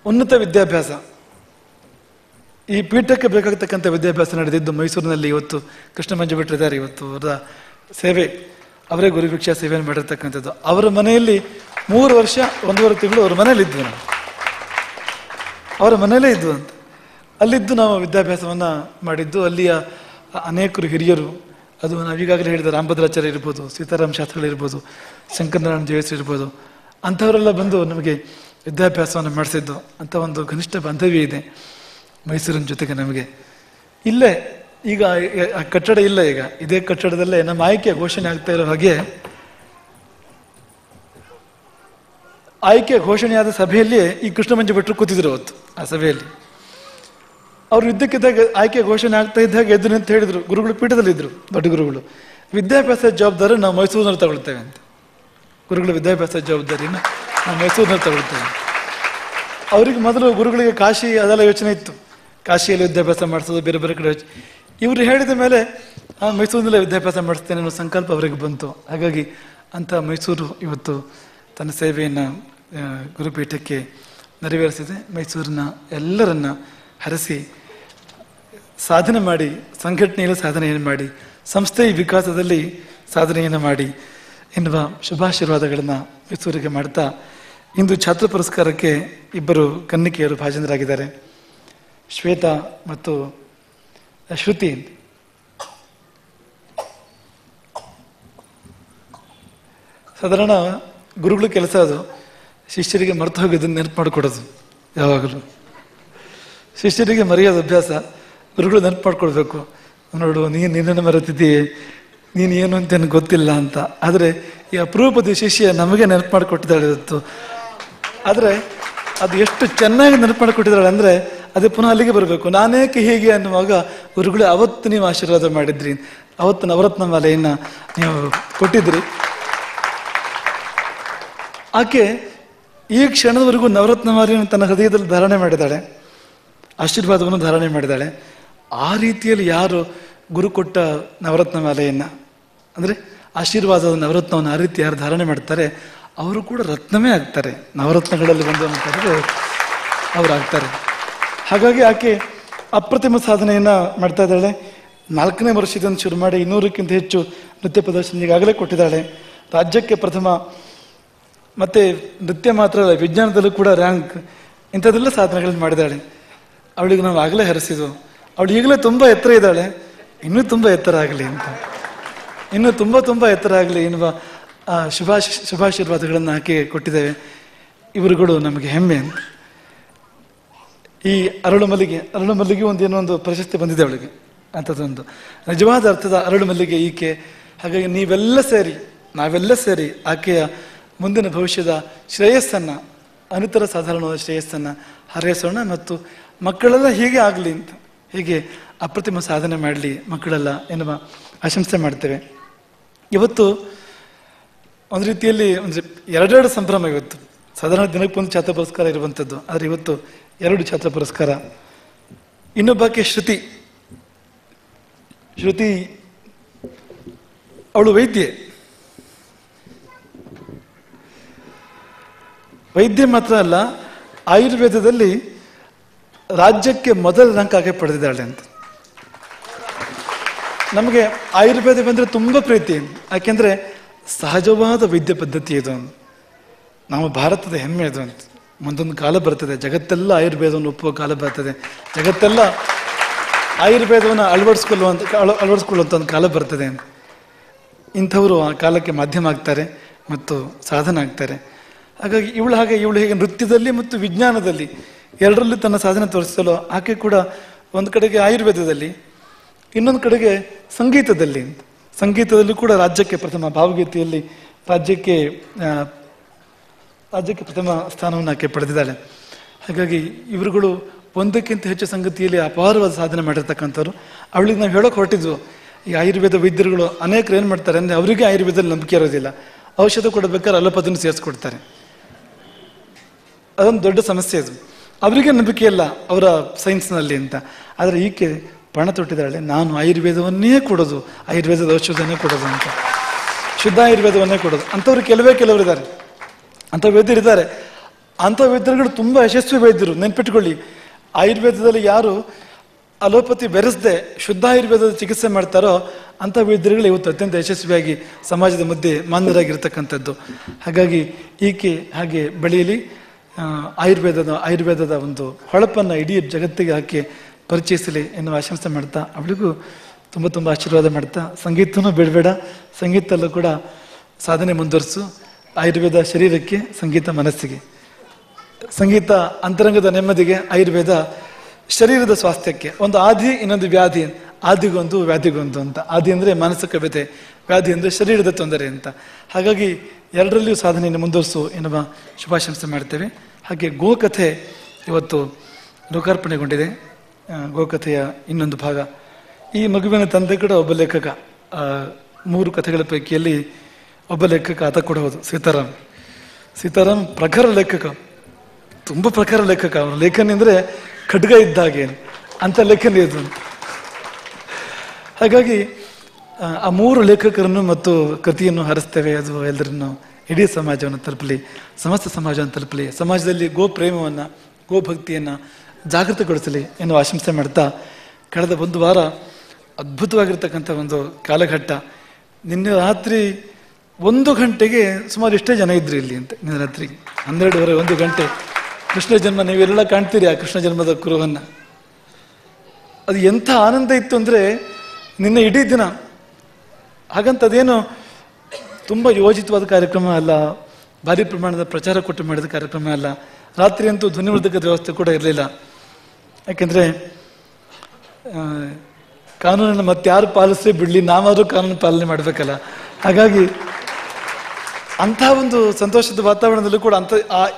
ಉನ್ನತ ವಿದ್ಯಾಭ್ಯಾಸ, ಈ ಪೀಠಕ್ಕೆ ಬೇಕಾಗತಕ್ಕಂಥ ವಿದ್ಯಾಭ್ಯಾಸ ನಡೆದಿದ್ದು ಮೈಸೂರಿನಲ್ಲಿ. ಇವತ್ತು ಕೃಷ್ಣ ಮಂಜು ಭಟ್ರಿದ್ದಾರೆ. ಇವತ್ತು ಅವರ ಸೇವೆ, ಅವರೇ ಗುರುಭಿಕ್ಷಾ ಸೇವೆಯನ್ನು ಮಾಡಿರ್ತಕ್ಕಂಥದ್ದು. ಅವರ ಮನೆಯಲ್ಲಿ 3 ವರ್ಷ 1.5 ತಿಂಗಳು ಅವ್ರ ಮನೇಲಿ ಇದ್ವು. ನಾವು ಅವರ ಮನೆಯಲ್ಲೇ ಇದ್ವು ಅಂತ. ಅಲ್ಲಿದ್ದು ನಾವು ವಿದ್ಯಾಭ್ಯಾಸವನ್ನು ಮಾಡಿದ್ದು. ಅಲ್ಲಿಯ ಅನೇಕರು ಹಿರಿಯರು, ಅದು ನಾವೀಗಾಗಲೇ ಹೇಳಿದ ರಾಮಭದ್ರಾಚಾರ್ಯ ಇರ್ಬೋದು, ಸೀತಾರಾಮ ಶಾಸ್ತ್ರಿಗಳಿರ್ಬೋದು, ಶಂಕರನಾರಾಯಣ ಜಯಸ್ ಇರ್ಬೋದು, ಅಂಥವರೆಲ್ಲ ಬಂದು ನಮಗೆ ವಿದ್ಯಾಭ್ಯಾಸವನ್ನು ಮಾಡಿಸಿದ್ದು. ಅಂಥ ಒಂದು ಘನಿಷ್ಠ ಬಾಂಧವ್ಯ ಇದೆ ಮೈಸೂರಿನ ಜೊತೆಗೆ ನಮಗೆ. ಇಲ್ಲೇ ಈಗ ಆ ಕಟ್ಟಡ ಇಲ್ಲ. ಈಗ ಇದೇ ಕಟ್ಟಡದಲ್ಲೇ ನಮ್ಮ ಆಯ್ಕೆ ಘೋಷಣೆ ಆಗ್ತಾ ಇರೋ ಹಾಗೆ, ಆಯ್ಕೆ ಘೋಷಣೆಯಾದ ಸಭೆಯಲ್ಲಿ ಈ ಕೃಷ್ಣ ಮಂಜು ಭಟ್ರು ಕೂತಿದ್ರು ಅವತ್ತು. ಆ ಸಭೆಯಲ್ಲಿ ಅವರು ಇದ್ದಕ್ಕಿದ್ದಾಗ ಆಯ್ಕೆ ಘೋಷಣೆ ಆಗ್ತಾ ಇದ್ದಾಗ ಎದ್ದು ಅಂತ ಹೇಳಿದ್ರು. ಗುರುಗಳು ಪೀಠದಲ್ಲಿದ್ದರು, ದೊಡ್ಡ ಗುರುಗಳು. ವಿದ್ಯಾಭ್ಯಾಸ ಜವಾಬ್ದಾರಿ ನಾವು ಮೈಸೂರಿನಲ್ಲಿ ತಗೊಳ್ತೇವೆ ಅಂತ. ಗುರುಗಳ ವಿದ್ಯಾಭ್ಯಾಸ ಜವಾಬ್ದಾರಿನ ನಾವು ಮೈಸೂರಿನಲ್ಲಿ ತಗೊಳ್ತೇವೆ. ಅವರಿಗೆ ಮೊದಲು ಗುರುಗಳಿಗೆ ಕಾಶಿ ಅದೆಲ್ಲ ಯೋಚನೆ ಇತ್ತು. ಕಾಶಿಯಲ್ಲಿ ವಿದ್ಯಾಭ್ಯಾಸ ಮಾಡಿಸೋದು, ಬೇರೆ ಬೇರೆ ಕಡೆ. ಇವರು ಹೇಳಿದ ಮೇಲೆ ಮೈಸೂರಿನಲ್ಲೇ ವಿದ್ಯಾಭ್ಯಾಸ ಮಾಡಿಸ್ತೇನೆ ಅನ್ನೋ ಸಂಕಲ್ಪ ಅವರಿಗೆ ಬಂತು. ಹಾಗಾಗಿ ಅಂಥ ಮೈಸೂರು ಇವತ್ತು ತನ್ನ ಸೇವೆಯನ್ನು ಗುರುಪೀಠಕ್ಕೆ ನೆರವೇರಿಸಿದೆ. ಮೈಸೂರಿನ ಎಲ್ಲರನ್ನ ಹರಸಿ ಸಾಧನೆ ಮಾಡಿ, ಸಂಘಟನೆಯಲ್ಲಿ ಸಾಧನೆಯನ್ನು ಮಾಡಿ, ಸಂಸ್ಥೆಯ ವಿಕಾಸದಲ್ಲಿ ಸಾಧನೆಯನ್ನು ಮಾಡಿ ಎನ್ನುವ ಶುಭಾಶೀರ್ವಾದಗಳನ್ನು ಮೈಸೂರಿಗೆ ಮಾಡ್ತಾ, ಇಂದು ಛಾತ್ರ ಪುರಸ್ಕಾರಕ್ಕೆ 2 ಕನ್ನಿಕೆಯರು ಭಾಜನರಾಗಿದ್ದಾರೆ. ಶ್ವೇತಾ ಮತ್ತು ಶ್ರುತಿ. ಸಾಧಾರಣ ಗುರುಗಳ ಕೆಲಸ ಅದು ಶಿಷ್ಯರಿಗೆ ಮರೆತು ಹೋಗೋದನ್ನು ನೆನಪು ಮಾಡಿಕೊಡೋದು. ಯಾವಾಗಲೂ ಶಿಷ್ಯರಿಗೆ ಮರೆಯೋದು ಅಭ್ಯಾಸ, ಗುರುಗಳು ನೆನಪು ಮಾಡ್ಕೊಳ್ಬೇಕು. ನೋಡು, ನಿನ್ನನ್ನು ಮರೆತಿದ್ದೀಯೇ, ನೀನು ಏನು ಅಂತ ನನಗೆ ಗೊತ್ತಿಲ್ಲ ಅಂತ. ಆದರೆ ಈ ಅಪರೂಪದ ಶಿಷ್ಯ ನಮಗೆ ನೆನಪು ಮಾಡಿಕೊಟ್ಟಿದ್ದಾಳೆ ಇವತ್ತು. ಆದರೆ ಅದು ಎಷ್ಟು ಚೆನ್ನಾಗಿ ನೆನಪು ಮಾಡಿಕೊಟ್ಟಿದ್ದಾಳೆ ಅಂದರೆ, ಅದೇ ಪುನಃ ಅಲ್ಲಿಗೆ ಬರಬೇಕು. ನಾನೇಕೆ ಹೀಗೆ ಅನ್ನುವಾಗ ಗುರುಗಳೇ ಅವತ್ತು ನೀವು ಆಶೀರ್ವಾದ ಮಾಡಿದ್ರಿ, ಅವತ್ತು ನವರತ್ನ ಮಾಲೆಯನ್ನು ನೀವು ಕೊಟ್ಟಿದ್ರಿ. ಆಕೆ ಈ ಕ್ಷಣದವರೆಗೂ ನವರತ್ನ ಮಾಲೆಯನ್ನು ತನ್ನ ಹೃದಯದಲ್ಲಿ ಧಾರಣೆ ಮಾಡಿದ್ದಾಳೆ, ಆಶೀರ್ವಾದವನ್ನು ಧಾರಣೆ ಮಾಡಿದ್ದಾಳೆ. ಆ ರೀತಿಯಲ್ಲಿ ಯಾರು ಗುರು ಕೊಟ್ಟ ನವರತ್ನ ಮಾಲೆಯನ್ನು, ಅಂದರೆ ಆಶೀರ್ವಾದದ ನವರತ್ನವನ್ನು ಆ ರೀತಿ ಯಾರು ಧಾರಣೆ ಮಾಡ್ತಾರೆ, ಅವರು ಕೂಡ ರತ್ನವೇ ಆಗ್ತಾರೆ. ನವರತ್ನಗಳಲ್ಲಿ ಒಂದು ಅಂತಾರೆ ಅವರು ಆಗ್ತಾರೆ. ಹಾಗಾಗಿ ಆಕೆ ಅಪ್ರತಿಮ ಸಾಧನೆಯನ್ನು ಮಾಡ್ತಾ ಇದ್ದಾಳೆ. 4ನೇ ವರ್ಷದಿಂದ ಶುರು ಮಾಡಿ 200ಕ್ಕಿಂತ ಹೆಚ್ಚು ನೃತ್ಯ ಪ್ರದರ್ಶನ ಈಗಾಗಲೇ ಕೊಟ್ಟಿದ್ದಾಳೆ. ರಾಜ್ಯಕ್ಕೆ ಪ್ರಥಮ, ಮತ್ತೆ ನೃತ್ಯ ಮಾತ್ರ ಅಲ್ಲ, ವಿಜ್ಞಾನದಲ್ಲೂ ಕೂಡ ರ್ಯಾಂಕ್, ಇಂಥದ್ದೆಲ್ಲ ಸಾಧನೆಗಳನ್ನು ಮಾಡಿದ್ದಾಳೆ. ಅವಳಿಗೆ ನಾವು ಆಗಲೇ ಹರಿಸಿದ್ವು. ಅವಳು ಈಗಲೇ ತುಂಬ ಎತ್ತರ ಇದ್ದಾಳೆ, ಇನ್ನೂ ತುಂಬ ಎತ್ತರ ಆಗಲಿ ಅಂತ, ಇನ್ನೂ ತುಂಬ ಎತ್ತರ ಆಗಲಿ ಎನ್ನುವ ಶುಭಾಶೀರ್ವಾದಗಳನ್ನು ಆಕೆ ಕೊಟ್ಟಿದ್ದೇವೆ. ಇವರುಗಳು ನಮಗೆ ಹೆಮ್ಮೆ ಅಂತ. ಈ ಅರಳು ಮಲ್ಲಿಗೆ ಏನೋ ಒಂದು ಪ್ರಶಸ್ತಿ ಬಂದಿದೆ ಅವಳಿಗೆ. ಅಂಥದ್ದೊಂದು ನಿಜವಾದ ಅರ್ಥದ ಅರಳು ಮಲ್ಲಿಗೆ ಈಕೆ. ಹಾಗಾಗಿ ನಾವೆಲ್ಲ ಸೇರಿ ಆಕೆಯ ಮುಂದಿನ ಭವಿಷ್ಯದ ಶ್ರೇಯಸ್ಸನ್ನು, ಅನಿತರ ಸಾಧಾರಣವಾದ ಶ್ರೇಯಸ್ಸನ್ನು ಹಾರೈಸೋಣ. ಮತ್ತು ಮಕ್ಕಳೆಲ್ಲ ಹೀಗೆ ಆಗಲಿ ಅಂತ, ಹೀಗೆ ಅಪ್ರತಿಮ ಸಾಧನೆ ಮಾಡಲಿ ಮಕ್ಕಳೆಲ್ಲ ಎನ್ನುವ ಆಶಂಸೆ ಮಾಡ್ತೇವೆ. ಇವತ್ತು ಒಂದು ರೀತಿಯಲ್ಲಿ ಒಂದು 2 ಸಂಭ್ರಮ. ಇವತ್ತು ಸಾಧಾರಣ ದಿನಕ್ಕೊಂದು ಛಾತ್ರ ಪುರಸ್ಕಾರ ಇರುವಂಥದ್ದು, ಆದರೆ ಇವತ್ತು 2 ಛಾತ್ರ ಪುರಸ್ಕಾರ. ಇನ್ನೊಬ್ಬಾಕೆ ಶ್ರುತಿ ಅವಳು ವೈದ್ಯ ಮಾತ್ರ ಅಲ್ಲ, ಆಯುರ್ವೇದದಲ್ಲಿ ರಾಜ್ಯಕ್ಕೆ ಮೊದಲ ರ್ಯಾಂಕ್ ಆಗಿ ಪಡೆದಿದ್ದಾಳೆ ಅಂತ. ನಮಗೆ ಆಯುರ್ವೇದ ಬಂದರೆ ತುಂಬ ಪ್ರೀತಿ, ಯಾಕೆಂದರೆ ಸಹಜವಾದ ವೈದ್ಯ ಪದ್ಧತಿ ಇದು. ನಮ್ಮ ಭಾರತದ ಹೆಮ್ಮೆ ಇದು ಅಂತ. ಮುಂದೊಂದು ಕಾಲ ಬರ್ತದೆ, ಜಗತ್ತೆಲ್ಲ ಆಯುರ್ವೇದವನ್ನು ಒಪ್ಪುವ ಕಾಲ ಬರ್ತದೆ, ಜಗತ್ತೆಲ್ಲ ಆಯುರ್ವೇದವನ್ನು ಅಳವಡಿಸ್ಕೊಳ್ಳುವಂಥ ಒಂದು ಕಾಲ ಬರ್ತದೆ. ಇಂಥವರು ಆ ಕಾಲಕ್ಕೆ ಮಾಧ್ಯಮ ಆಗ್ತಾರೆ ಮತ್ತು ಸಾಧನ ಆಗ್ತಾರೆ. ಹಾಗಾಗಿ ಇವಳು ಹೇಗೆ ನೃತ್ಯದಲ್ಲಿ ಮತ್ತು ವಿಜ್ಞಾನದಲ್ಲಿ ಎರಡರಲ್ಲಿ ತನ್ನ ಸಾಧನೆ ತೋರಿಸಲು ಆಕೆ ಕೂಡ ಒಂದು ಕಡೆಗೆ ಆಯುರ್ವೇದದಲ್ಲಿ, ಇನ್ನೊಂದು ಕಡೆಗೆ ಸಂಗೀತದಲ್ಲಿ ಕೂಡ ರಾಜ್ಯಕ್ಕೆ ಪ್ರಥಮ, ಭಾವಗೀತೆಯಲ್ಲಿ ರಾಜ್ಯಕ್ಕೆ ಪ್ರಥಮ ಸ್ಥಾನವನ್ನು ಆಕೆ ಪಡೆದಿದ್ದಾಳೆ. ಹಾಗಾಗಿ ಇವರುಗಳು ಒಂದಕ್ಕಿಂತ ಹೆಚ್ಚು ಸಂಗತಿಯಲ್ಲಿ ಅಪಾರವಾದ ಸಾಧನೆ ಮಾಡಿರ್ತಕ್ಕಂಥವ್ರು. ಅವಳಿಗೆ ನಾವು ಹೇಳೋಕೆ ಹೊರಟಿದ್ವು, ಈ ಆಯುರ್ವೇದ ವೈದ್ಯರುಗಳು ಅನೇಕರು ಏನು ಮಾಡ್ತಾರೆ ಅಂದರೆ ಅವರಿಗೆ ಆಯುರ್ವೇದದಲ್ಲಿ ನಂಬಿಕೆ ಇರೋದಿಲ್ಲ. ಔಷಧ ಕೊಡಬೇಕಾದ್ರೆ ಅಲೋಪತಿನ ಸೇರಿಸ್ಕೊಡ್ತಾರೆ. ಅದೊಂದು ದೊಡ್ಡ ಸಮಸ್ಯೆ ಅದು. ಅವರಿಗೆ ನಂಬಿಕೆ ಇಲ್ಲ ಅವರ ಸೈನ್ಸ್ನಲ್ಲಿ ಅಂತ. ಆದರೆ ಈಕೆ ಪಣ ತೊಟ್ಟಿದ್ದಾಳೆ, ನಾನು ಆಯುರ್ವೇದವನ್ನೇ ಕೊಡೋದು, ಆಯುರ್ವೇದದ ಔಷಧವನ್ನೇ ಕೊಡೋದು ಅಂತ, ಶುದ್ಧ ಆಯುರ್ವೇದವನ್ನೇ ಕೊಡೋದು. ಅಂಥವ್ರು ಕೆಲವರು ಇದ್ದಾರೆ, ಅಂಥ ವೈದ್ಯರಿದ್ದಾರೆ. ಅಂಥ ವೈದ್ಯರುಗಳು ತುಂಬ ಯಶಸ್ವಿ ವೈದ್ಯರು. ನೆನ್ಪಿಟ್ಕೊಳ್ಳಿ, ಆಯುರ್ವೇದದಲ್ಲಿ ಯಾರು ಅಲೋಪತಿ ಬೆರೆಸದೆ ಶುದ್ಧ ಆಯುರ್ವೇದದ ಚಿಕಿತ್ಸೆ ಮಾಡ್ತಾರೋ ಅಂಥ ವೈದ್ಯರುಗಳು ಇವತ್ತು ಅತ್ಯಂತ ಯಶಸ್ವಿಯಾಗಿ ಸಮಾಜದ ಮಧ್ಯೆ ಮಾನ್ಯರಾಗಿರ್ತಕ್ಕಂಥದ್ದು. ಹಾಗಾಗಿ ಈಕೆ ಹಾಗೆ ಬೆಳೆಯಲಿ, ಆಯುರ್ವೇದದ ಒಂದು ಹೊಳಪನ್ನು ಇಡೀ ಜಗತ್ತಿಗೆ ಹಾಕಿ ಪರಿಚಯಿಸಲಿ ಎನ್ನುವ ಆಶಂಸೆ ಮಾಡ್ತಾ, ಅವಳಿಗೂ ತುಂಬ ತುಂಬ ಆಶೀರ್ವಾದ ಮಾಡ್ತಾ, ಸಂಗೀತನೂ ಬಿಡಬೇಡ, ಸಂಗೀತದಲ್ಲೂ ಕೂಡ ಸಾಧನೆ ಮುಂದುವರಿಸು. ಆಯುರ್ವೇದ ಶರೀರಕ್ಕೆ, ಸಂಗೀತ ಮನಸ್ಸಿಗೆ. ಸಂಗೀತ ಅಂತರಂಗದ ನೆಮ್ಮದಿಗೆ, ಆಯುರ್ವೇದ ಶರೀರದ ಸ್ವಾಸ್ಥ್ಯಕ್ಕೆ. ಒಂದು ಆದಿ, ಇನ್ನೊಂದು ವ್ಯಾಧಿ. ಆದಿಗೊಂದು ವ್ಯಾಧಿಗೊಂದು ಅಂತ. ಆದಿ ಅಂದರೆ ಮಾನಸಿಕ ವ್ಯಥೆ, ವ್ಯಾಧಿ ಅಂದರೆ ಶರೀರದ ತೊಂದರೆ ಅಂತ. ಹಾಗಾಗಿ ಎರಡರಲ್ಲಿಯೂ ಸಾಧನೆಯನ್ನು ಮುಂದುವರಿಸು ಎನ್ನುವ ಶುಭಾಶಂಸೆ ಮಾಡ್ತೇವೆ. ಹಾಗೆ ಗೋಕಥೆ ಇವತ್ತು ಲೋಕಾರ್ಪಣೆಗೊಂಡಿದೆ. ಗೋಕಥೆಯ ಇನ್ನೊಂದು ಭಾಗ. ಈ ಮಗುವಿನ ತಂದೆ ಕೂಡ ಒಬ್ಬ ಲೇಖಕ. 3 ಕಥೆಗಳ ಪೈಕಿಯಲ್ಲಿ ಒಬ್ಬ ಲೇಖಕ ಆತ ಕೂಡ ಹೌದು, ಸೀತಾರಾಮ್ ಪ್ರಖರ ಲೇಖಕ, ತುಂಬ ಪ್ರಖರ ಲೇಖಕ. ಅವರ ಲೇಖನಿ ಅಂದರೆ ಖಡ್ಗ ಇದ್ದ ಹಾಗೆ ಅಂತ ಲೇಖನಿ ಇದು. ಹಾಗಾಗಿ ಆ 3 ಲೇಖಕರನ್ನು ಮತ್ತು ಕೃತಿಯನ್ನು ಹರಿಸ್ತೇವೆ. ಅದು ಎಲ್ಲರನ್ನು, ಇಡೀ ಸಮಾಜವನ್ನು ತಲುಪಲಿ, ಸಮಸ್ತ ಸಮಾಜವನ್ನು ತಲುಪಲಿ, ಸಮಾಜದಲ್ಲಿ ಗೋ ಪ್ರೇಮವನ್ನು, ಗೋ ಭಕ್ತಿಯನ್ನು ಜಾಗೃತಗೊಳಿಸಲಿ ಎನ್ನುವ ಆಶಂಸೆ ಮಾಡ್ತಾ, ಕಳೆದ 1 ವಾರ ಅದ್ಭುತವಾಗಿರ್ತಕ್ಕಂಥ ಒಂದು ಕಾಲಘಟ್ಟ. ನಿನ್ನೆ ರಾತ್ರಿ 1 ಗಂಟೆಗೆ ಸುಮಾರು ಇಷ್ಟೇ ಜನ ಇದ್ರಿ ಇಲ್ಲಿ ಅಂತ. ನಿನ್ನೆ ರಾತ್ರಿ 12:30, 1 ಗಂಟೆ ಕೃಷ್ಣ ಜನ್ಮ. ನೀವೆಲ್ಲ ಕಾಣ್ತೀರಿ ಆ ಕೃಷ್ಣ ಜನ್ಮದ ಕುರುವನ್ನು. ಅದು ಎಂಥ ಆನಂದ ಇತ್ತು ಅಂದರೆ ನಿನ್ನೆ ಇಡೀ ದಿನ. ಹಾಗಂತ ಅದೇನು ತುಂಬ ಯೋಜಿತವಾದ ಕಾರ್ಯಕ್ರಮ ಅಲ್ಲ, ಭಾರಿ ಪ್ರಮಾಣದ ಪ್ರಚಾರ ಕೊಟ್ಟು ಮಾಡಿದ ಕಾರ್ಯಕ್ರಮ ಅಲ್ಲ. ರಾತ್ರಿ ಅಂತೂ ಧ್ವನಿವರ್ಧಕದ ವ್ಯವಸ್ಥೆ ಕೂಡ ಇರಲಿಲ್ಲ. ಯಾಕೆಂದರೆ ಕಾನೂನನ್ನು ಮತ್ತಾರು ಪಾಲಿಸೇ ಬಿಡಲಿ, ನಾವಾದರೂ ಕಾನೂನು ಪಾಲನೆ ಮಾಡಬೇಕಲ್ಲ. ಹಾಗಾಗಿ ಅಂಥ ಒಂದು ಸಂತೋಷದ ವಾತಾವರಣದಲ್ಲೂ ಕೂಡ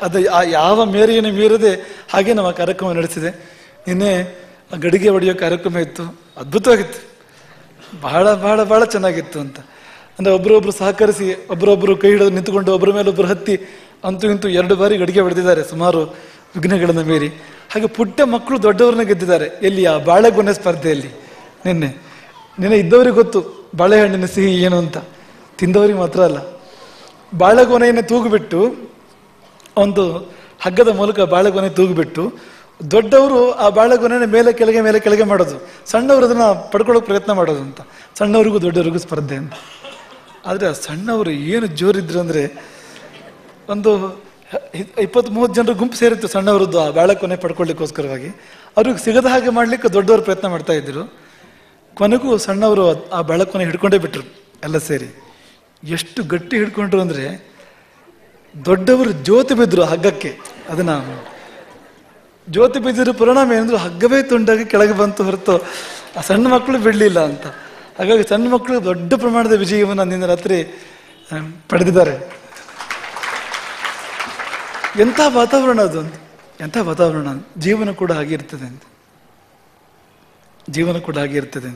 ಅದು ಯಾವ ಮೇರೆಯನ್ನು ಮೀರದೆ ಹಾಗೆ ನಾವು ಆ ಕಾರ್ಯಕ್ರಮ ನಡೆಸಿದೆ. ನಿನ್ನೆ ಗಡಿಗೆ ಹೊಡೆಯೋ ಕಾರ್ಯಕ್ರಮ ಇತ್ತು, ಅದ್ಭುತವಾಗಿತ್ತು, ಬಹಳ ಬಹಳ ಬಹಳ ಚೆನ್ನಾಗಿತ್ತು ಅಂತ. ಅಂದರೆ ಒಬ್ಬರೊಬ್ಬರು ಸಹಕರಿಸಿ, ಒಬ್ಬರೊಬ್ಬರು ಕೈ ಹಿಡಿದು ನಿಂತುಕೊಂಡು ಒಬ್ಬರ ಮೇಲೆ ಒಬ್ಬರು ಹತ್ತಿ ಅಂತೂ ಇಂತೂ 2 ಬಾರಿ ಗಡಿಗೆ ಹೊಡೆದಿದ್ದಾರೆ, ಸುಮಾರು ವಿಘ್ನಗಳನ್ನು ಮೀರಿ. ಹಾಗೆ ಪುಟ್ಟ ಮಕ್ಕಳು ದೊಡ್ಡವ್ರನ್ನ ಗೆದ್ದಿದ್ದಾರೆ. ಎಲ್ಲಿ? ಆ ಬಾಳೆಗೊನೆ ಸ್ಪರ್ಧೆಯಲ್ಲಿ. ನಿನ್ನೆ ಇದ್ದವ್ರಿಗೆ ಗೊತ್ತು ಬಾಳೆಹಣ್ಣಿನ ಸಿಹಿ ಏನು ಅಂತ, ತಿಂದವ್ರಿಗೆ ಮಾತ್ರ ಅಲ್ಲ. ಬಾಳೆಗೊನೆಯನ್ನು ತೂಗುಬಿಟ್ಟು, ಒಂದು ಹಗ್ಗದ ಮೂಲಕ ಬಾಳೆಗೊನೆ ತೂಗುಬಿಟ್ಟು ದೊಡ್ಡವರು ಆ ಬಾಳೆಗೊನೆಯ ಮೇಲೆ ಕೆಳಗೆ ಮಾಡೋದು, ಸಣ್ಣವರು ಅದನ್ನ ಪಡ್ಕೊಳ್ಳೋಕೆ ಪ್ರಯತ್ನ ಮಾಡೋದು ಅಂತ. ಸಣ್ಣವರಿಗೂ ದೊಡ್ಡವರಿಗೂ ಸ್ಪರ್ಧೆ ಅಂತ. ಆದರೆ ಆ ಸಣ್ಣವರು ಏನು ಜೋರಿದ್ರು ಅಂದರೆ, ಒಂದು 20-30 ಜನರು ಗುಂಪು ಸೇರಿತ್ತು ಸಣ್ಣವರದ್ದು ಆ ಬಾಳೆಕೊನೆ ಪಡ್ಕೊಳ್ಳಿಕ್ಕೋಸ್ಕರವಾಗಿ. ಅವ್ರಿಗೆ ಸಿಗದ ಹಾಗೆ ಮಾಡ್ಲಿಕ್ಕೆ ದೊಡ್ಡವರು ಪ್ರಯತ್ನ ಮಾಡ್ತಾ ಇದ್ರು. ಕೊನೆಗೂ ಸಣ್ಣವರು ಆ ಬಾಳೆಕೊನೆ ಹಿಡ್ಕೊಂಡೇ ಬಿಟ್ರು ಎಲ್ಲ ಸೇರಿ. ಎಷ್ಟು ಗಟ್ಟಿ ಹಿಡ್ಕೊಂಡ್ರು ಅಂದರೆ ದೊಡ್ಡವರು ಜ್ಯೋತಿ ಬಿದ್ರು ಹಗ್ಗಕ್ಕೆ. ಅದನ್ನ ಜ್ಯೋತಿ ಬಿದ್ದಿರೋ ಪರಿಣಾಮ ಏನಂದ್ರು ಹಗ್ಗವೇ ತುಂಡಾಗಿ ಕೆಳಗೆ ಬಂತು ಹೊರತು ಆ ಸಣ್ಣ ಮಕ್ಕಳು ಬಿಡಲಿಲ್ಲ ಅಂತ. ಹಾಗಾಗಿ ಸಣ್ಣ ಮಕ್ಕಳು ದೊಡ್ಡ ಪ್ರಮಾಣದ ವಿಜಯವನ್ನು ನಿನ್ನೆ ರಾತ್ರಿ ಪಡೆದಿದ್ದಾರೆ. ಎಂಥ ವಾತಾವರಣ ಅದು ಅಂತ, ಎಂಥ ವಾತಾವರಣ. ಜೀವನ ಕೂಡ ಹಾಗಿರ್ತದೆ ಅಂತ, ಜೀವನ ಕೂಡ ಹಾಗಿರ್ತದೆ.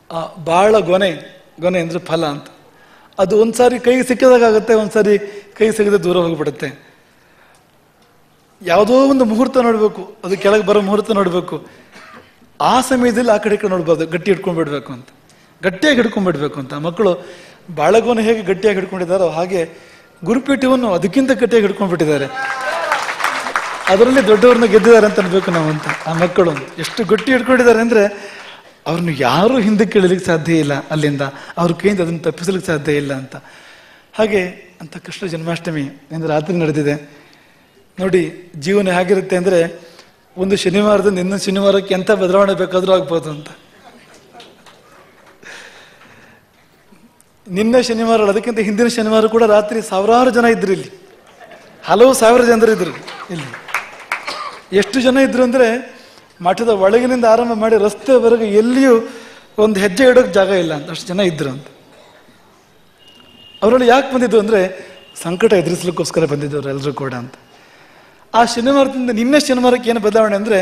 ಆ ಬಾಳ ಗೊನೆ ಅಂದರೆ ಫಲ ಅಂತ. ಅದು ಒಂದ್ಸಾರಿ ಕೈಗೆ ಸಿಕ್ಕಿದಾಗುತ್ತೆ, ಒಂದ್ಸಾರಿ ಕೈ ಸಿಗದೆ ದೂರ ಹೋಗ್ಬಿಡುತ್ತೆ. ಯಾವುದೋ ಒಂದು ಮುಹೂರ್ತ ನೋಡ್ಬೇಕು, ಅದು ಕೆಳಗೆ ಬರೋ ಮುಹೂರ್ತ ನೋಡ್ಬೇಕು. ಆ ಸಮಯದಲ್ಲಿ ಆ ಕಡೆ ನೋಡ್ಬಾರ್ದು, ಗಟ್ಟಿ ಹಿಡ್ಕೊಂಡ್ಬಿಡ್ಬೇಕು ಅಂತ, ಗಟ್ಟಿಯಾಗಿ ಹಿಡ್ಕೊಂಡ್ಬಿಡ್ಬೇಕು ಅಂತ. ಮಕ್ಕಳು ಬಾಳೆಗೊನೆ ಹೇಗೆ ಗಟ್ಟಿಯಾಗಿ ಹಿಡ್ಕೊಂಡಿದ್ದಾರೋ ಹಾಗೆ ಗುರುಪೀಠವನ್ನು ಅದಕ್ಕಿಂತ ಗಟ್ಟಿಯಾಗಿ ಹಿಡ್ಕೊಂಡ್ಬಿಟ್ಟಿದ್ದಾರೆ. ಅದರಲ್ಲಿ ದೊಡ್ಡವ್ರನ್ನ ಗೆದ್ದಿದ್ದಾರೆ ಅಂತ ಅನ್ಬೇಕು ನಾವು ಅಂತ. ಆ ಮಕ್ಕಳು ಎಷ್ಟು ಗಟ್ಟಿ ಹಿಡ್ಕೊಂಡಿದ್ದಾರೆ ಅಂದ್ರೆ ಅವ್ರನ್ನ ಯಾರು ಹಿಂದಕ್ಕೆ ಇಳಿಲಿಕ್ಕೆ ಸಾಧ್ಯ ಇಲ್ಲ, ಅಲ್ಲಿಂದ ಅವ್ರ ಕೈಯಿಂದ ಅದನ್ನು ತಪ್ಪಿಸಲಿಕ್ಕೆ ಸಾಧ್ಯ ಇಲ್ಲ ಅಂತ. ಹಾಗೆ ಅಂತ ಕೃಷ್ಣ ಜನ್ಮಾಷ್ಟಮಿ ಎಂದು ರಾತ್ರಿ ನಡೆದಿದೆ ನೋಡಿ. ಜೀವನ ಹೇಗಿರುತ್ತೆ ಅಂದ್ರೆ, ಒಂದು ಶನಿವಾರದಿಂದ ಇನ್ನೊಂದು ಶನಿವಾರಕ್ಕೆ ಎಂಥ ಬದಲಾವಣೆ ಬೇಕಾದ್ರೂ ಆಗ್ಬೋದು ಅಂತ. ನಿನ್ನೆ ಶನಿವಾರ, ಅದಕ್ಕಿಂತ ಹಿಂದಿನ ಶನಿವಾರ ಕೂಡ ರಾತ್ರಿ ಸಾವಿರಾರು ಜನ ಇದ್ರು ಇಲ್ಲಿ, ಹಲವು ಸಾವಿರ ಜನರು ಇದ್ರು ಇಲ್ಲಿ. ಎಷ್ಟು ಜನ ಇದ್ರು ಅಂದರೆ ಮಠದ ಒಳಗಿನಿಂದ ಆರಂಭ ಮಾಡಿ ರಸ್ತೆವರೆಗೆ ಎಲ್ಲಿಯೂ ಒಂದು ಹೆಜ್ಜೆ ಇಡೋಕೆ ಜಾಗ ಇಲ್ಲ ಅಂತ, ಅಷ್ಟು ಜನ ಇದ್ರು ಅಂತ. ಅವರಲ್ಲಿ ಯಾಕೆ ಬಂದಿದ್ದು ಅಂದರೆ ಸಂಕಟ ಎದುರಿಸ್ಲಿಕ್ಕೋಸ್ಕರ ಬಂದಿದ್ದವರು ಎಲ್ಲರೂ ಕೂಡ ಅಂತ. ಆ ಶನಿವಾರದಿಂದ ನಿನ್ನೆ ಶನಿವಾರಕ್ಕೆ ಏನು ಬದಲಾವಣೆ ಅಂದರೆ,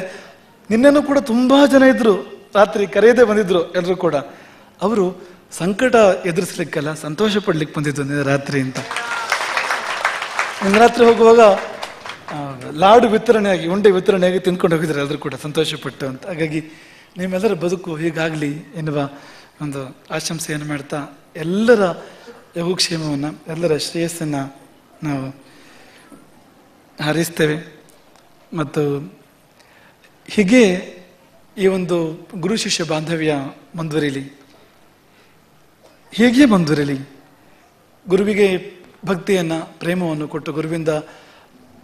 ನಿನ್ನೆನೂ ಕೂಡ ತುಂಬಾ ಜನ ಇದ್ರು, ರಾತ್ರಿ ಕರೆಯದೇ ಬಂದಿದ್ರು ಎಲ್ಲರೂ ಕೂಡ. ಅವರು ಸಂಕಟ ಎದುರಿಸ್ಲಿಕ್ಕಲ್ಲ, ಸಂತೋಷ ಪಡ್ಲಿಕ್ಕೆ ಬಂದಿದ್ದು ನಿನ್ನೆ ರಾತ್ರಿ ಅಂತ. ನಿನ್ನೆ ರಾತ್ರಿ ಹೋಗುವಾಗ ಲಾಡು ವಿತರಣೆಯಾಗಿ, ಉಂಡೆ ವಿತರಣೆಯಾಗಿ ತಿನ್ಕೊಂಡು ಹೋಗಿದ್ದಾರೆ ಎಲ್ಲರೂ ಕೂಡ ಸಂತೋಷಪಟ್ಟು ಅಂತ. ಹಾಗಾಗಿ ನಿಮ್ಮೆಲ್ಲರ ಬದುಕು ಹೀಗಾಗಲಿ ಎನ್ನುವ ಒಂದು ಆಶಂಸೆಯನ್ನು ಮಾಡ್ತಾ ಎಲ್ಲರ ಯೋಗಕ್ಷೇಮವನ್ನು, ಎಲ್ಲರ ಶ್ರೇಯಸ್ಸನ್ನು ನಾವು ಹಾರೈಸ್ತೇವೆ. ಮತ್ತು ಹೀಗೆ ಈ ಒಂದು ಗುರು ಶಿಷ್ಯ ಬಾಂಧವ್ಯ ಮುಂದುವರಿಲಿ, ಹೀಗೆ ಮುಂದುವರಿಲಿ. ಗುರುವಿಗೆ ಭಕ್ತಿಯನ್ನು, ಪ್ರೇಮವನ್ನು ಕೊಟ್ಟು ಗುರುವಿಂದ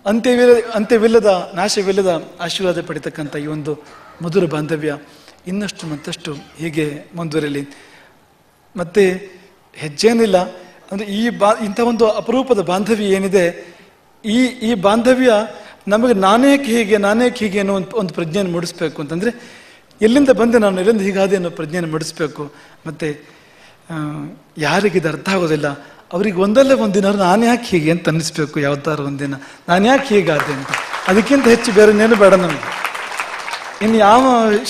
ಅಂತ್ಯವಿಲ್ಲದ, ನಾಶವಿಲ್ಲದ ಆಶೀರ್ವಾದ ಪಡಿತಕ್ಕಂಥ ಈ ಒಂದು ಮಧುರ ಬಾಂಧವ್ಯ ಇನ್ನಷ್ಟು ಮತ್ತಷ್ಟು ಹೀಗೆ ಮುಂದುವರಿಲಿ. ಮತ್ತೆ ಹೆಜ್ಜೇನಿಲ್ಲ ಅಂದರೆ ಇಂಥ ಒಂದು ಅಪರೂಪದ ಬಾಂಧವ್ಯ ಏನಿದೆ, ಈ ಬಾಂಧವ್ಯ ನಮಗೆ ನಾನೇಕೆ ಹೀಗೆ ಅನ್ನೋ ಒಂದು ಪ್ರಜ್ಞೆಯನ್ನು ಮೂಡಿಸ್ಬೇಕು. ಅಂತಂದರೆ ಎಲ್ಲಿಂದ ಬಂದೆ ನಾನು, ಎಲ್ಲಿಂದ ಹೀಗಾದೆ ಅನ್ನೋ ಪ್ರಜ್ಞೆಯನ್ನು ಮೂಡಿಸ್ಬೇಕು. ಮತ್ತು ಯಾರಿಗಿದು ಅರ್ಥ ಆಗೋದಿಲ್ಲ ಅವ್ರಿಗೆ ಒಂದಲ್ಲ ಒಂದಿನ ನಾನು ಯಾಕೆ ಹೀಗೆ ಅಂತ ಅನ್ನಿಸ್ಬೇಕು. ಯಾವತ್ತಾರ ಒಂದಿನ ನಾನು ಯಾಕೆ ಹೀಗಾದೆ ಅಂತ. ಅದಕ್ಕಿಂತ ಹೆಚ್ಚು ಬೇರೆ ಇನ್ನೇನು ಬೇಡ ನಮಗೆ. ಇನ್ನು ಯಾವ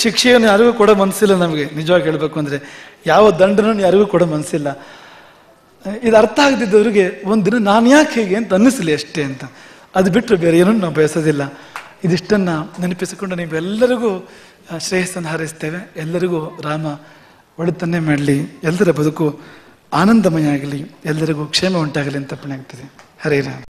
ಶಿಕ್ಷೆಯನ್ನು ಯಾರಿಗೂ ಕೊಡೋ ಮನಸ್ಸಿಲ್ಲ ನಮಗೆ. ನಿಜವಾಗಿ ಹೇಳಬೇಕು ಅಂದರೆ ಯಾವ ದಂಡನೂ ಯಾರಿಗೂ ಕೊಡೋ ಮನಸ್ಸಿಲ್ಲ. ಇದು ಅರ್ಥ ಆಗದಿದ್ದವ್ರಿಗೆ ಒಂದಿನ ನಾನು ಯಾಕೆ ಹೀಗೆ ಅಂತ ಅನ್ನಿಸಲಿ ಅಷ್ಟೇ ಅಂತ. ಅದು ಬಿಟ್ಟರೆ ಬೇರೆ ಏನೂ ನಾವು ಬಯಸೋದಿಲ್ಲ. ಇದಿಷ್ಟನ್ನು ನೆನಪಿಸಿಕೊಂಡು ನೀವೆಲ್ಲರಿಗೂ ಶ್ರೇಯಸ್ಸನ್ನು ಹಾರೈಸ್ತೇವೆ. ಎಲ್ಲರಿಗೂ ರಾಮ ಒಳಿತನ್ನೇ ಮಾಡಲಿ, ಎಲ್ಲರ ಬದುಕು ಆನಂದಮಯ ಆಗಲಿ, ಎಲ್ಲರಿಗೂ ಕ್ಷೇಮ ಉಂಟಾಗಲಿ ಅಂತ ಅರ್ಪಣೆ ಆಗ್ತದೆ. ಹರೇ ರಾಮ.